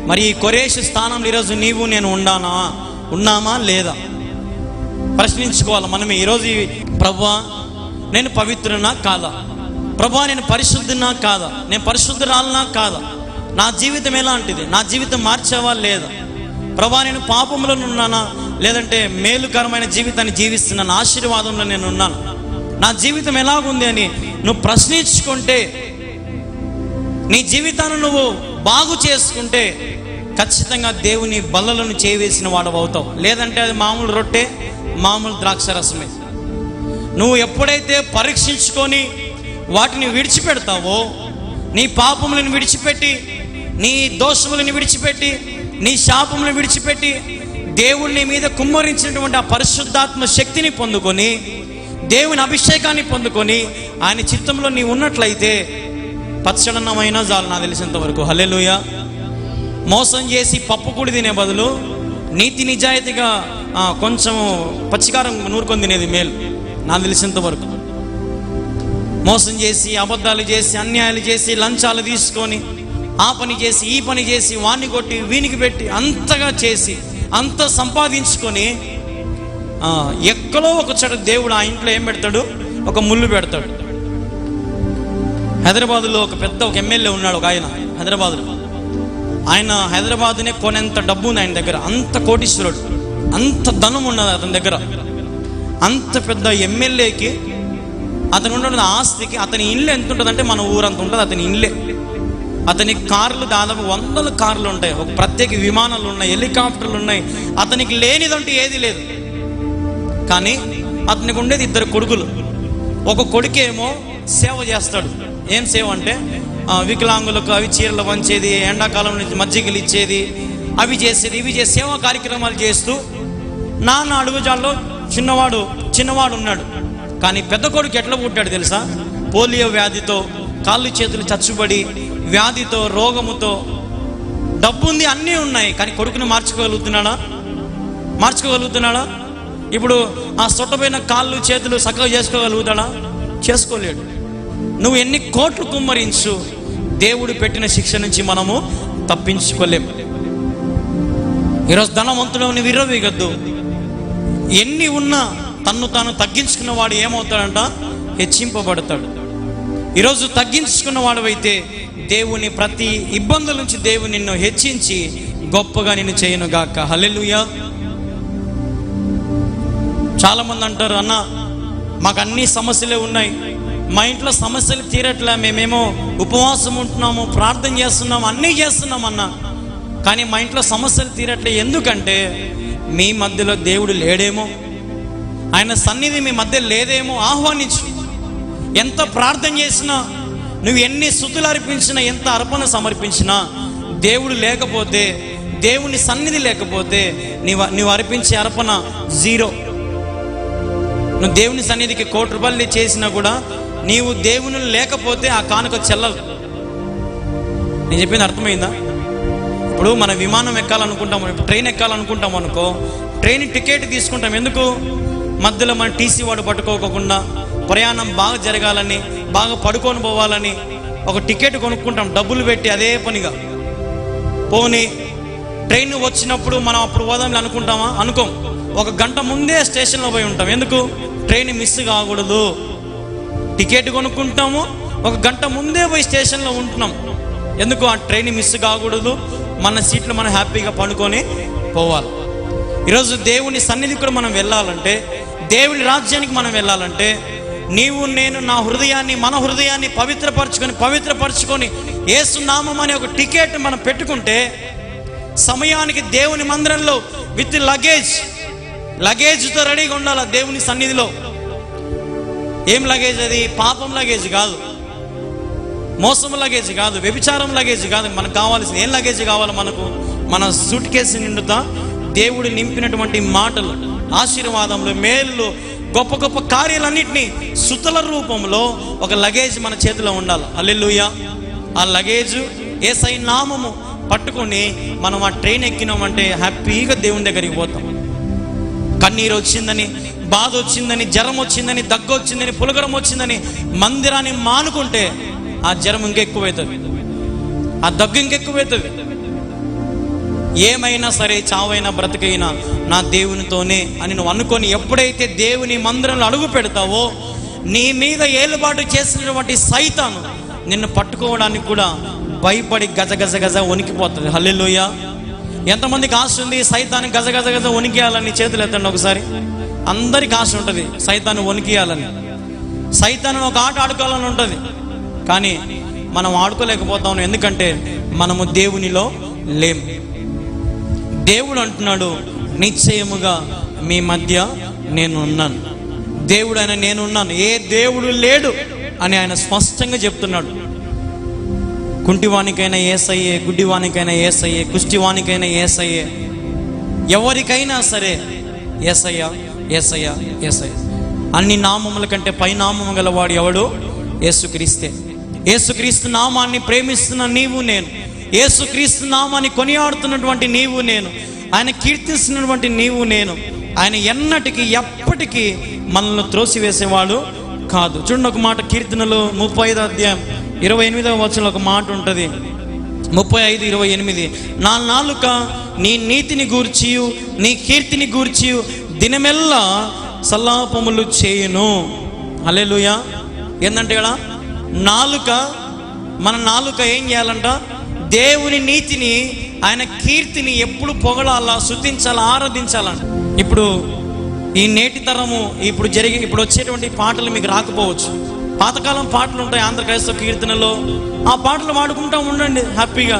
మరి ఈ కొరేషు స్థానంలో ఈరోజు నీవు నేను ఉన్నామా లేదా ప్రశ్నించుకోవాలి మనమే. ఈరోజు ప్రభువా నేను పవిత్రునా కాదా? ప్రభువా నేను పరిశుద్ధునా కాదా? నేను పరిశుద్ధురాలనా కాదా? నా జీవితం ఎలాంటిది? నా జీవితం మార్చావా లేదా? ప్రభువా నేను పాపంలో ఉన్నానా, లేదంటే మేలుకరమైన జీవితాన్ని జీవిస్తున్నాను, ఆశీర్వాదంలో నేను ఉన్నాను? నా జీవితం ఎలాగుంది అని నువ్వు ప్రశ్నించుకుంటే, నీ జీవితాన్ని నువ్వు బాగు చేసుకుంటే ఖచ్చితంగా దేవుని బల్లలను చేవేసిన వాడు అవుతావు. లేదంటే అది మామూలు రొట్టె, మామూలు ద్రాక్షరసమే. నువ్వు ఎప్పుడైతే పరీక్షించుకొని వాటిని విడిచిపెడతావో, నీ పాపములను విడిచిపెట్టి, నీ దోషములను విడిచిపెట్టి, నీ శాపములను విడిచిపెట్టి, దేవుని మీద కుమ్మరించినటువంటి ఆ పరిశుద్ధాత్మ శక్తిని పొందుకొని, దేవుని అభిషేకాన్ని పొందుకొని ఆయన చిత్తంలో నీవు ఉన్నట్లయితే పచ్చడన్నమైనా చాలు, నాకు తెలిసినంత వరకు. హల్లెలూయా. మోసం చేసి పప్పు కూడి తినే బదులు నీతి నిజాయితీగా కొంచెం పచ్చికారం నూరుకొని తినేది మేలు, నాకు తెలిసినంత వరకు. మోసం చేసి, అబద్ధాలు చేసి, అన్యాయాలు చేసి, లంచాలు తీసుకొని, ఆ పని చేసి, ఈ పని చేసి, వాణ్ణి కొట్టి వీనికి పెట్టి, అంతగా చేసి, అంత సంపాదించుకొని ఎక్కడో ఒక చోట దేవుడు ఆ ఇంట్లో ఏం పెడతాడు? ఒక ముళ్ళు పెడతాడు. హైదరాబాదులో ఒక ఎమ్మెల్యే ఉన్నాడు, ఒక ఆయన హైదరాబాదులో. ఆయన హైదరాబాదునే కొనేంత డబ్బు ఉంది ఆయన దగ్గర, అంత కోటీశ్వరుడు, అంత ధనం ఉన్నది అతని దగ్గర. అంత పెద్ద ఎమ్మెల్యేకి అతను ఉన్న ఆస్తికి అతని ఇల్లు ఎంత ఉంటుంది అంటే మన ఊరంత ఉంటుంది అతని ఇల్లే. అతని కార్లు దాదాపు 100 కార్లు ఉంటాయి, ఒక ప్రత్యేక విమానాలు ఉన్నాయి, హెలికాప్టర్లు ఉన్నాయి. అతనికి లేనిదంటూ ఏది లేదు. కానీ అతనికి ఉండేది 2 కొడుకులు. ఒక కొడుకేమో సేవ చేస్తాడు. ఏం సేవ అంటే వికలాంగులకు అవి చీరలు వంచేది, ఎండాకాలం నుంచి మజ్జిగలు ఇచ్చేది, అవి చేసేది, ఇవి చేసి సేవా కార్యక్రమాలు చేస్తూ నాన్న అడుగుజాల్లో చిన్నవాడు ఉన్నాడు. కానీ పెద్ద కొడుకు ఎట్లా పుట్టాడు తెలుసా? పోలియో వ్యాధితో, కాళ్ళు చేతులు చచ్చుబడి, వ్యాధితో, రోగముతో. డబ్బు ఉంది, అన్నీ ఉన్నాయి, కానీ కొడుకుని మార్చుకోగలుగుతున్నాడా? ఇప్పుడు ఆ సొట్టపోయిన కాళ్ళు చేతులు చక్కగా చేసుకోగలుగుతాడా? చేసుకోలేడు. నువ్వు ఎన్ని కోట్లు కుమ్మరించు, దేవుడు పెట్టిన శిక్ష నుంచి మనము తప్పించుకోలేము. ఈరోజు ధనవంతుడు విర్రవీగద్దు. ఎన్ని ఉన్నా తన్ను తాను తగ్గించుకున్న వాడు ఏమవుతాడంట? హెచ్చింపబడతాడు. ఈరోజు తగ్గించుకున్న వాడవైతే దేవుని ప్రతి ఇబ్బందుల నుంచి దేవుని నిన్ను హెచ్చించి గొప్పగా నిన్ను చేయను గాక. హల్లెలూయా. చాలామంది అంటారు, అన్న మాకు అన్ని సమస్యలే ఉన్నాయి, మా ఇంట్లో సమస్యలు తీరట్లే, మేమేమో ఉపవాసం ఉంటున్నాము, ప్రార్థన చేస్తున్నాము, అన్నీ చేస్తున్నాం అన్నా, కానీ మా ఇంట్లో సమస్యలు తీరట్లే. ఎందుకంటే మీ మధ్యలో దేవుడు లేడేమో, ఆయన సన్నిధి మీ మధ్య లేదేమో. ఆహ్వానించు. ఎంత ప్రార్థన చేసినా, నువ్వు ఎన్ని స్తుతులు అర్పించినా, ఎంత అర్పణ సమర్పించినా, దేవుడు లేకపోతే, దేవుని సన్నిధి లేకపోతే నువ్వు అర్పించే అర్పణ జీరో. నువ్వు దేవుని సన్నిధికి 1 కోటి రూపాయలు చేసినా కూడా నీవు దేవుని లేకపోతే ఆ కానుక చెల్లదు. నేను చెప్పింది అర్థమైందా? ఇప్పుడు మన విమానం ఎక్కాలనుకుంటాము, ట్రైన్ ఎక్కాలనుకుంటాం అనుకో, ట్రైన్ టికెట్ తీసుకుంటాం. ఎందుకు? మధ్యలో మన టీసీ వాడు పట్టుకోకుండా ప్రయాణం బాగా జరగాలని, బాగా పడుకొని పోవాలని ఒక టికెట్ కొనుక్కుంటాం డబ్బులు పెట్టి. అదే పనిగా పోనీ ట్రైన్ వచ్చినప్పుడు మనం అప్పుడు పోదాంలే అనుకుంటామా? అనుకోం. 1 గంట ముందే స్టేషన్లో పోయి ఉంటాం. ఎందుకు? ట్రైన్ మిస్ కాకూడదు. టికెట్ కొనుక్కుంటాము, 1 గంట ముందే పోయి స్టేషన్లో ఉంటున్నాం. ఎందుకు? ఆ ట్రైన్ మిస్ కాకూడదు, మన సీట్లు మనం హ్యాపీగా పండుకొని పోవాలి. ఈరోజు దేవుని సన్నిధికి కూడా మనం వెళ్ళాలంటే, దేవుని రాజ్యానికి మనం వెళ్ళాలంటే, నీవు నేను నా హృదయాన్ని, మన హృదయాన్ని పవిత్రపరచుకొని యేసు నామం అనే ఒక టికెట్ మనం పెట్టుకుంటే, సమయానికి దేవుని మందిరంలో విత్ లగేజ్తో రెడీగా ఉండాలి. దేవుని సన్నిధిలో ఏం లగేజ్? అది పాపం లగేజ్ కాదు, మోసం లగేజ్ కాదు, వ్యభిచారం లగేజ్ కాదు. మనకు కావాల్సింది ఏం లగేజ్ కావాలి? మనకు మన సూట్ కేసు నిండుతా దేవుడు నింపినటువంటి మాటలు, ఆశీర్వాదములు, మేళ్ళు, గొప్ప గొప్ప కార్యాలన్నింటినీ సుతుల రూపంలో ఒక లగేజ్ మన చేతిలో ఉండాలి. హల్లెలూయా. ఆ లగేజ్ యేసై నామము పట్టుకొని మనం ఆ ట్రైన్ ఎక్కినామంటే హ్యాపీగా దేవుని దగ్గరికి పోతాం. కన్నీరు వచ్చిందని, బాధ వచ్చిందని, జ్వరం వచ్చిందని, దగ్గు వచ్చిందని, పులగరం వచ్చిందని మందిరాన్ని మానుకుంటే ఆ జ్వరం ఇంకెక్కువవుతుంది, ఆ దగ్గు ఇంకెక్కువవుతుంది. ఏమైనా సరే, చావైనా బ్రతికైనా నా దేవునితోనే అని నువ్వు అనుకొని ఎప్పుడైతే దేవుని మందిరంలో అడుగు పెడతావో, నీ మీద ఏలుబాటు చేసినటువంటి సైతాను నిన్ను పట్టుకోవడానికి కూడా భయపడి గజ వణికిపోతుంది. హల్లెలూయా. ఎంతమందికి ఆశ ఉంది సైతాన్ని గజ వణికియాలని? చేతులు ఎత్తండి ఒకసారి. అందరికి ఆశ ఉంటుంది సైతాన్ని వణికియాలని, సైతాన్ని ఒక ఆట ఆడుకోవాలని ఉంటుంది. కానీ మనం ఆడుకోలేకపోతాం. ఎందుకంటే మనము దేవునిలో లేము. దేవుడు అంటున్నాడు, నిశ్చయముగా మీ మధ్య నేను ఉన్నాను. దేవుడు ఆయన నేనున్నాను, ఏ దేవుడు లేడు అని ఆయన స్పష్టంగా చెప్తున్నాడు. కుంటివానికైనా యేసయ్యే, గుడ్డివానికైనా యేసయ్యే, కుష్టివానికైనా యేసయ్యే, ఎవరికైనా సరే యేసయ్య యేసయ్య యేసయ్య. అన్ని నామముల కంటే పై నామము గలవాడు ఎవడు? యేసుక్రీస్తే. యేసుక్రీస్తు నామాన్ని ప్రేమిస్తున్న నీవు నేను, యేసుక్రీస్తు నామాన్ని కొనియాడుతున్నటువంటి నీవు నేను, ఆయన కీర్తిస్తున్నటువంటి నీవు నేను, ఆయన ఎన్నటికి ఎప్పటికీ మనల్ని త్రోసివేసేవాడు కాదు. చూడండి ఒక మాట, కీర్తనలు 35వ అధ్యాయం 28వ వచనంలో ఒక మాట ఉంటుంది. 35:28, నా నాలుక నీ నీతిని గూర్చియు నీ కీర్తిని గూర్చియు దినమెల్లా సల్లాపములు చేయును. హల్లెలూయా. ఏంటంటే ఇక్కడ నాలుక, మన నాలుక ఏం చేయాలంట? దేవుని నీతిని, ఆయన కీర్తిని ఎప్పుడు పొగడాలా, స్తుతించాలా, ఆరాధించాలంట. ఇప్పుడు ఈ నేటి తరము ఇప్పుడు వచ్చేటువంటి పాటలు మీకు రాకపోవచ్చు. పాతకాలం పాటలు ఉంటాయి ఆంధ్ర క్రైస్తవ కీర్తనలో, ఆ పాటలు పాడుకుంటూ ఉండండి హ్యాపీగా.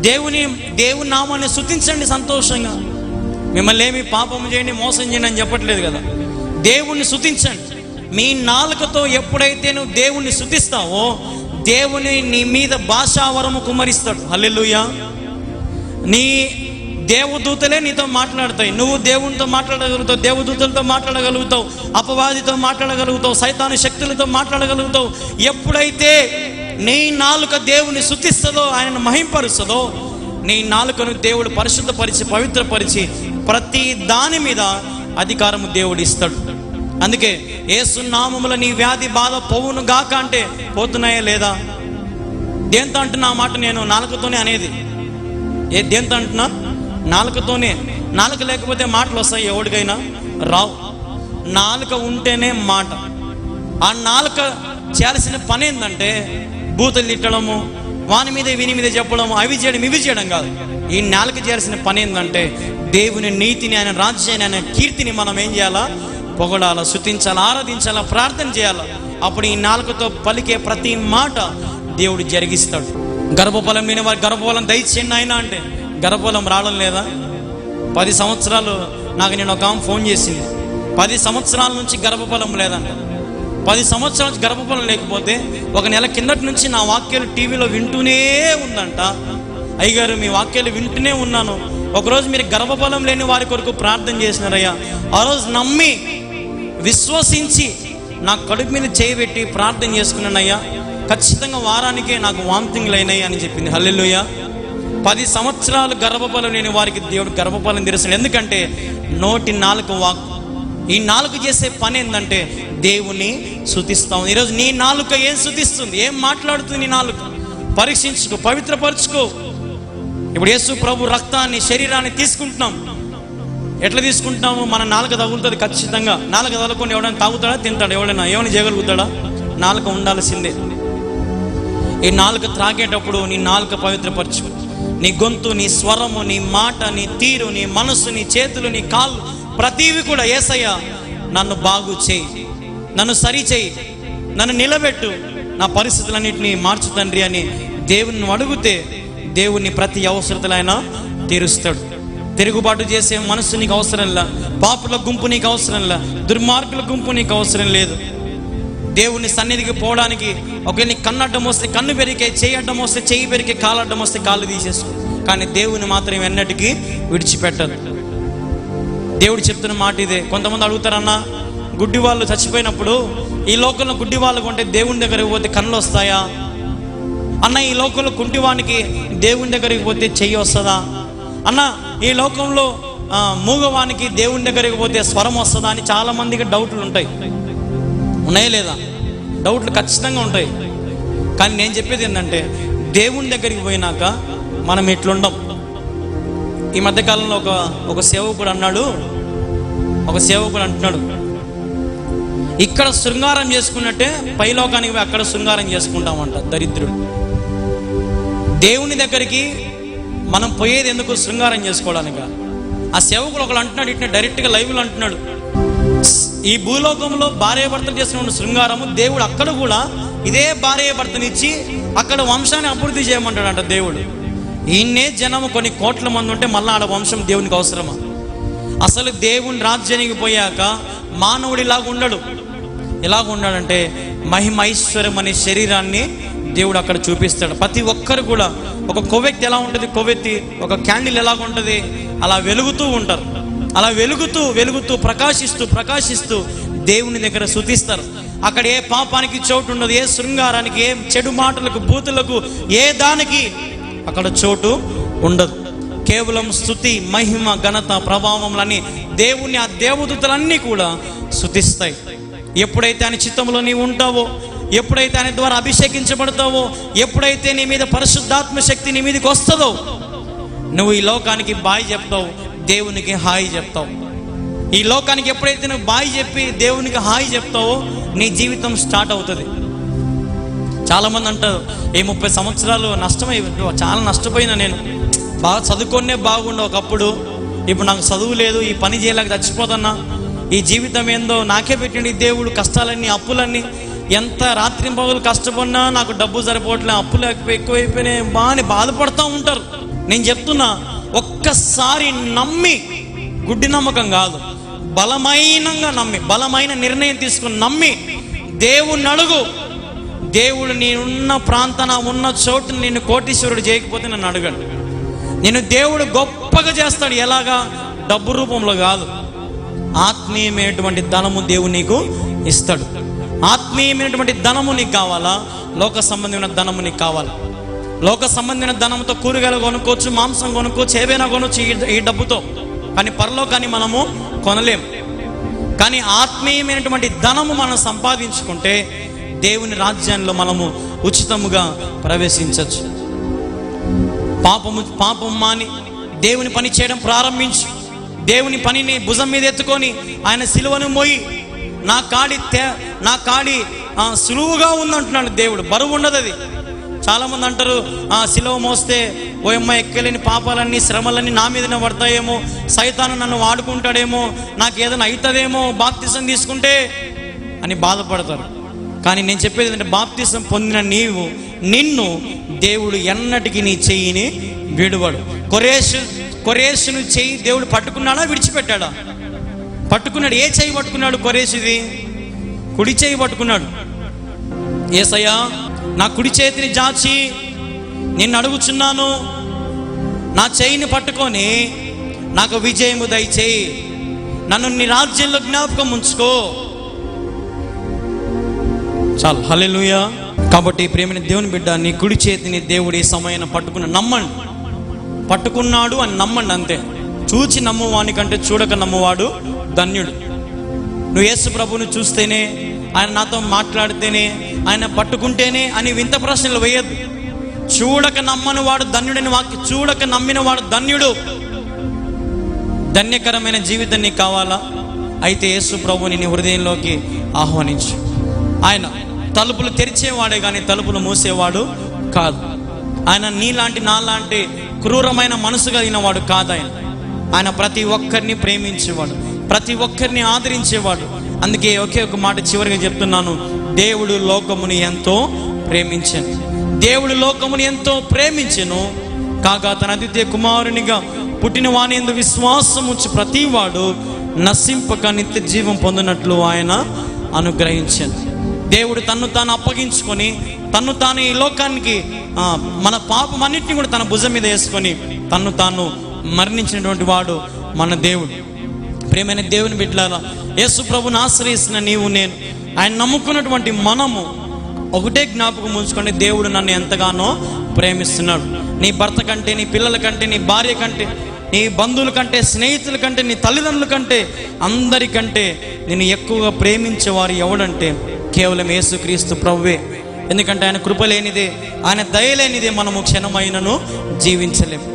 దేవుని నామాన్ని స్తుతించండి సంతోషంగా. మిమ్మల్ని ఏమి పాపం చేయండి, మోసం చేయండి అని చెప్పట్లేదు కదా. దేవుణ్ణి స్తుతించండి. మీ నాలుకతో ఎప్పుడైతే నువ్వు దేవుణ్ణి స్తుతిస్తావో, దేవుని నీ మీద భాషావరము కుమ్మరిస్తాడు. హల్లెలూయా. నీ దేవదూతలే నీతో మాట్లాడతాయి. నువ్వు దేవునితో మాట్లాడగలుగుతావు, దేవదూతలతో మాట్లాడగలుగుతావు, అపవాదితో మాట్లాడగలుగుతావు, సైతాను శక్తులతో మాట్లాడగలుగుతావు. ఎప్పుడైతే నీ నాలుక దేవుని స్తుతిస్తుందో, ఆయనను మహింపరుస్తుందో, నీ నాలుకను దేవుడు పరిశుద్ధపరిచి పవిత్రపరిచి ప్రతి దాని మీద అధికారము దేవుడు ఇస్తాడు. అందుకే యేసు నామములో నీ వ్యాధి బాధ పోవును గాక అంటే పోతున్నాయా లేదా? దేంతో అంటున్నా ఆ మాట? నేను నాలుకతోనే అనేది. దేంతో అంటున్నా? నాలుకతోనే. నాలుక లేకపోతే మాటలు వస్తాయి? ఎవడికైనా రావు. నాలుక ఉంటేనే మాట. ఆ నాలుక చేయాల్సిన పని ఏంటంటే బూతులు తిట్టడము, వాని మీద వీని మీద చెప్పడము, అవి చేయడం ఇవి చేయడం కాదు. ఈ నాలుక చేయాల్సిన పని ఏంటంటే దేవుని నీతిని, ఆయన రాజ్యాన్ని, ఆయన కీర్తిని మనం ఏం చేయాలా? పొగడాలా, స్తుతించాలా, ఆరాధించాలా, ప్రార్థన చేయాలా. అప్పుడు ఈ నాలుకతో పలికే ప్రతి మాట దేవుడు జరిగిస్తాడు. గర్భఫలం లేని వారి గర్భఫలం దయచేయండి ఆయన అంటే గర్భఫలం రావడం లేదా? 10 సంవత్సరాలు నాకు నేను ఒక ఆమె ఫోన్ చేసింది, 10 సంవత్సరాల నుంచి గర్భఫలం లేదంట. 10 సంవత్సరాల నుంచి గర్భఫలం లేకపోతే 1 నెల కిందటి నుంచి నా వాక్యాలు టీవీలో వింటూనే ఉందంట. అయ్యగారు మీ వాక్యాలు వింటూనే ఉన్నాను, ఒకరోజు మీరు గర్భఫలం లేని వారి కొరకు ప్రార్థన చేసినారయ్యా, ఆ రోజు నమ్మి విశ్వసించి నా కడుపు మీద చేయబెట్టి ప్రార్థన చేసుకున్నానయ్యా, ఖచ్చితంగా వారానికే నాకు వామిటింగ్లు అయినాయి అని చెప్పింది. హల్లెలూయా. 10 సంవత్సరాలు గర్భఫలం లేని వారికి దేవుడు గర్భఫలం తెరుస్తాడు. ఎందుకంటే నోటి నాలుక వాక్, ఈ నాలుక చేసే పని ఏంటంటే దేవుని స్తుతిస్తాం. ఈరోజు నీ నాలుక ఏం స్తుతిస్తుంది, ఏం మాట్లాడుతుంది? నీ నాలుక పరీక్షించుకో, పవిత్రపరచుకో. ఇప్పుడు యేసు ప్రభు రక్తాన్ని, శరీరాన్ని తీసుకుంటున్నాం. ఎట్లా తీసుకుంటున్నాము? మన నాలుక తగులుతుంది ఖచ్చితంగా. నాలుక తగులుకొని ఎవడైనా తాగుతాడా, తింటాడా? ఎవడైనా ఏమైనా చేయగలుగుతాడా? నాలుక ఉండాల్సిందే. ఈ నాలుక త్రాగేటప్పుడు నీ నాలుక పవిత్రపరచుకో. నీ గొంతు, నీ స్వరము, నీ మాట, నీ తీరు, నీ మనస్సు, నీ చేతులు, నీ కాళ్ళు, ప్రతివి కూడా యేసయ్యా నన్ను బాగు చేయి, నన్ను సరి చేయి, నన్ను నిలబెట్టు, నా పరిస్థితులన్నింటినీ మార్చు తండ్రి అని దేవుని అడిగితే దేవుని ప్రతి అవసరతలైనా తీరుస్తాడు. తిరుగుబాటు చేసే మనసు నీకు అవసరంలా, పాపుల గుంపు నీకు అవసరంలా, దుర్మార్గుల గుంపు నీకు అవసరం లేదు. దేవుని సన్నిధికి పోవడానికి ఒకవేళ నీ కన్ను అడ్డం వస్తే కన్ను పెరిగే, చేయి అడ్డం వస్తే చేయి పెరిగే, కాలు అడ్డం వస్తే కాళ్ళు తీసేసుకో. కానీ దేవుని మాత్రం ఎన్నటికీ విడిచిపెట్టదు. దేవుడు చెప్తున్న మాట ఇదే. కొంతమంది అడుగుతారన్నా, గుడ్డి వాళ్ళు చచ్చిపోయినప్పుడు ఈ లోకంలో గుడ్డి వాళ్ళకు ఉంటే దేవుని దగ్గరికి పోతే కళ్ళు వస్తాయా అన్న? ఈ లోకంలో కుంటివానికి దేవుని దగ్గరికి పోతే చెయ్యి వస్తుందా అన్న? ఈ లోకంలో మూగవానికి దేవుని దగ్గరికి పోతే స్వరం వస్తుందా అని చాలా మందికి డౌట్లు ఉంటాయి. ఉన్నాయా లేదా? డౌట్లు ఖచ్చితంగా ఉంటాయి. కానీ నేను చెప్పేది ఏంటంటే దేవుని దగ్గరికి పోయినాక మనం ఎట్లుండం. ఈ మధ్యకాలంలో ఒక సేవకుడు అంటున్నాడు, ఇక్కడ శృంగారం చేసుకున్నట్టే పైలోకానికి పోయి అక్కడ శృంగారం చేసుకుంటామంట దరిద్రుడు. దేవుని దగ్గరికి మనం పోయేది ఎందుకు? శృంగారం చేసుకోవడానికి. ఆ సేవకుడు ఒకడు అంటున్నాడు, ఇట్లా డైరెక్ట్గా లైవ్లో అంటున్నాడు, ఈ భూలోకంలో భార్యాభర్తలు చేసిన శృంగారము దేవుడు అక్కడ కూడా ఇదే భార్యాభర్తనిచ్చి అక్కడ వంశాన్ని అభివృద్ధి చేయమంటాడంట దేవుడు. ఈయన్నే జనము కొన్ని కోట్ల మంది ఉంటే మళ్ళీ ఆడ వంశం దేవునికి అవసరమా? అసలు దేవుని రాజ్యానికి పోయాక మానవుడు ఇలాగ ఉండడు. ఎలాగ ఉన్నాడంటే మహిమ ఐశ్వర్యం అనే శరీరాన్ని దేవుడు అక్కడ చూపిస్తాడు. ప్రతి ఒక్కరు కూడా ఒక కొవ్వెత్తి ఎలా ఉంటుంది, కొవ్వెత్తి ఒక క్యాండిల్ ఎలాగ ఉంటుంది, అలా వెలుగుతూ ఉంటారు. అలా వెలుగుతూ వెలుగుతూ ప్రకాశిస్తూ దేవుని దగ్గర స్తుతిస్తారు. అక్కడ ఏ పాపానికి చోటు ఉండదు, ఏ శృంగారానికి, ఏ చెడు మాటలకు, బూతులకు, ఏ దానికి అక్కడ చోటు ఉండదు. కేవలం స్తుతి, మహిమ, ఘనత, ప్రభావములని దేవుని ఆ దేవదూతలన్నీ కూడా స్తుతిస్తాయి. ఎప్పుడైతే ఆయన చిత్తంలో నీవు ఉంటావో, ఎప్పుడైతే ఆయన ద్వారా అభిషేకించబడతావో, ఎప్పుడైతే నీ మీద పరిశుద్ధాత్మ శక్తి నీ మీదకి వస్తుందో, నువ్వు ఈ లోకానికి బాయ్ చెప్తావు, దేవునికి హాయి చెప్తావు. ఈ లోకానికి ఎప్పుడైతే నువ్వు బాయ్ చెప్పి దేవునికి హాయి చెప్తావో నీ జీవితం స్టార్ట్ అవుతుంది. చాలామంది అంటారు, 30 సంవత్సరాలు నష్టమై, చాలా నష్టపోయినా నేను, బాగా చదువుకొనే బాగుండే ఒకప్పుడు, ఇప్పుడు నాకు చదువు లేదు, ఈ పని చేయలేక చచ్చిపోతున్నా, ఈ జీవితం ఏందో నాకే పెట్టండి దేవుడు, కష్టాలన్నీ, అప్పులన్నీ, ఎంత రాత్రి పగలు కష్టపడినా నాకు డబ్బు సరిపోవట్లే, అప్పులు ఎక్కువైపోయినాయి బాగా బాధపడుతూ ఉంటారు. నేను చెప్తున్నా, ఒక్కసారి నమ్మి, గుడ్డి నమ్మకం కాదు, బలమైనంగా నమ్మి, బలమైన నిర్ణయం తీసుకుని నమ్మి దేవుణ్ణి అడుగు. దేవుడు నేనున్న ప్రాంతాన ఉన్న చోటు నిన్ను కోటీశ్వరుడు చేయకపోతే నన్ను అడగండి. నేను దేవుడు గొప్పగా చేస్తాడు. ఎలాగా? డబ్బు రూపంలో కాదు, ఆత్మీయమైనటువంటి ధనము దేవుడు నీకు ఇస్తాడు. ఆత్మీయమైనటువంటి ధనము నీకు కావాలా? లోక సంబంధమైన ధనము నీకు కావాలా? లోక సంబంధమైన ధనంతో కూరగాయలు కొనుక్కోవచ్చు, మాంసం కొనుక్కోవచ్చు, ఏవైనా కొనవచ్చు ఈ డబ్బుతో. కానీ పరలోకాన్ని మనము కొనలేం. కానీ ఆత్మీయమైనటువంటి ధనము మనం సంపాదించుకుంటే దేవుని రాజ్యంలో మనము ఉచితముగా ప్రవేశించవచ్చు. పాపం మాని దేవుని పని చేయడం ప్రారంభించు. దేవుని పనిని భుజం మీద ఎత్తుకొని ఆయన సిలువను మోయి, నా కాడి సులువుగా ఉందంటున్నాడు దేవుడు, బరువు ఉండదు అది. చాలామంది అంటారు, సిలువ మోస్తే ఓయమ్మ ఎక్కలేని పాపాలన్నీ, శ్రమలన్నీ నా మీదనే పడతాయేమో, సైతాను నన్ను వాడుకుంటాడేమో, నాకు ఏదైనా అవుతుందేమో బాప్తిసం తీసుకుంటే అని బాధపడతారు. కానీ నేను చెప్పేది ఏంటంటే, బాప్తిసం పొందిన నిన్ను దేవుడు ఎన్నటికీ నీ చెయ్యిని విడువడు. కొరేషును చెయ్యి దేవుడు పట్టుకున్నాడా, విడిచిపెట్టాడా? పట్టుకున్నాడు. ఏ చెయ్యి పట్టుకున్నాడు? కొరేషుది కుడి చెయ్యి పట్టుకున్నాడు. యేసయ్యా, నా కుడి చేతిని జాచి నిన్ను అడుగుచున్నాను, నా చెయ్యిని పట్టుకొని నాకు విజయము దయచేయి, నన్ను నీ రాజ్యంలో జ్ఞాపకం ఉంచుకో. చాలు. హల్లెలూయా. కాబట్టి ప్రేమైన దేవుని బిడ్డ, నీ కుడి చేతిని దేవుడు ఈ సమయాన్ని నమ్మండి. పట్టుకున్నాడు అని నమ్మండి, అంతే. చూచి నమ్మువాని కంటే చూడక నమ్మువాడు ధన్యుడు. నువ్వు యేసు ప్రభువుని చూస్తేనే, ఆయన నాతో మాట్లాడితేనే, ఆయన పట్టుకుంటేనే అని వింత ప్రశ్నలు వేయద్దు. చూడక నమ్మని వాడు ధన్యుడని వాక్యం. చూడక నమ్మిన వాడు ధన్యుడు. ధన్యకరమైన జీవితం నీకు కావాలా? అయితే యేసు ప్రభువుని నీ హృదయంలోకి ఆహ్వానించు. ఆయన తలుపులు తెరిచేవాడే కానీ తలుపులు మూసేవాడు కాదు. ఆయన నీలాంటి నాలాంటి క్రూరమైన మనసు కలిగిన వాడు కాదు. ఆయన ప్రతి ఒక్కరిని ప్రేమించేవాడు, ప్రతి ఒక్కరిని ఆదరించేవాడు. అందుకే ఒకే ఒక మాట చివరిగా చెప్తున్నాను, దేవుడు లోకముని ఎంతో ప్రేమించెను. దేవుడు లోకముని ఎంతో ప్రేమించెను కాగా తన అద్వితీయ కుమారునిగా పుట్టిన వాని యందు విశ్వాసం ఉంచి ప్రతి వాడు నశింపక నిత్య జీవం పొందినట్లు ఆయన అనుగ్రహించాను. దేవుడు తన్ను తాను అప్పగించుకొని, తన్ను తాను ఈ లోకానికి మన పాపం అన్నింటినీ కూడా తన భుజం మీద వేసుకొని తన్ను తాను మరణించినటువంటి వాడు మన దేవుడు. ప్రియమైన దేవుని బిడ్డలారా, యేసు ప్రభుని ఆశ్రయిస్తున్న నీవు నేను, ఆయన నమ్ముకున్నటువంటి మనము ఒకటే జ్ఞాపకం ఉంచుకోండి, దేవుడు నన్ను ఎంతగానో ప్రేమిస్తున్నాడు. నీ భర్త కంటే, నీ పిల్లల కంటే, నీ భార్య కంటే, నీ బంధువుల కంటే, స్నేహితుల కంటే, నీ తల్లిదండ్రుల కంటే, అందరికంటే నేను ఎక్కువగా ప్రేమించేవారు ఎవడంటే కేవలం యేసుక్రీస్తు ప్రభువే. ఎందుకంటే ఆయన కృప లేనిదే, ఆయన దయ లేనిదే మనము క్షణమైనను జీవించలేము.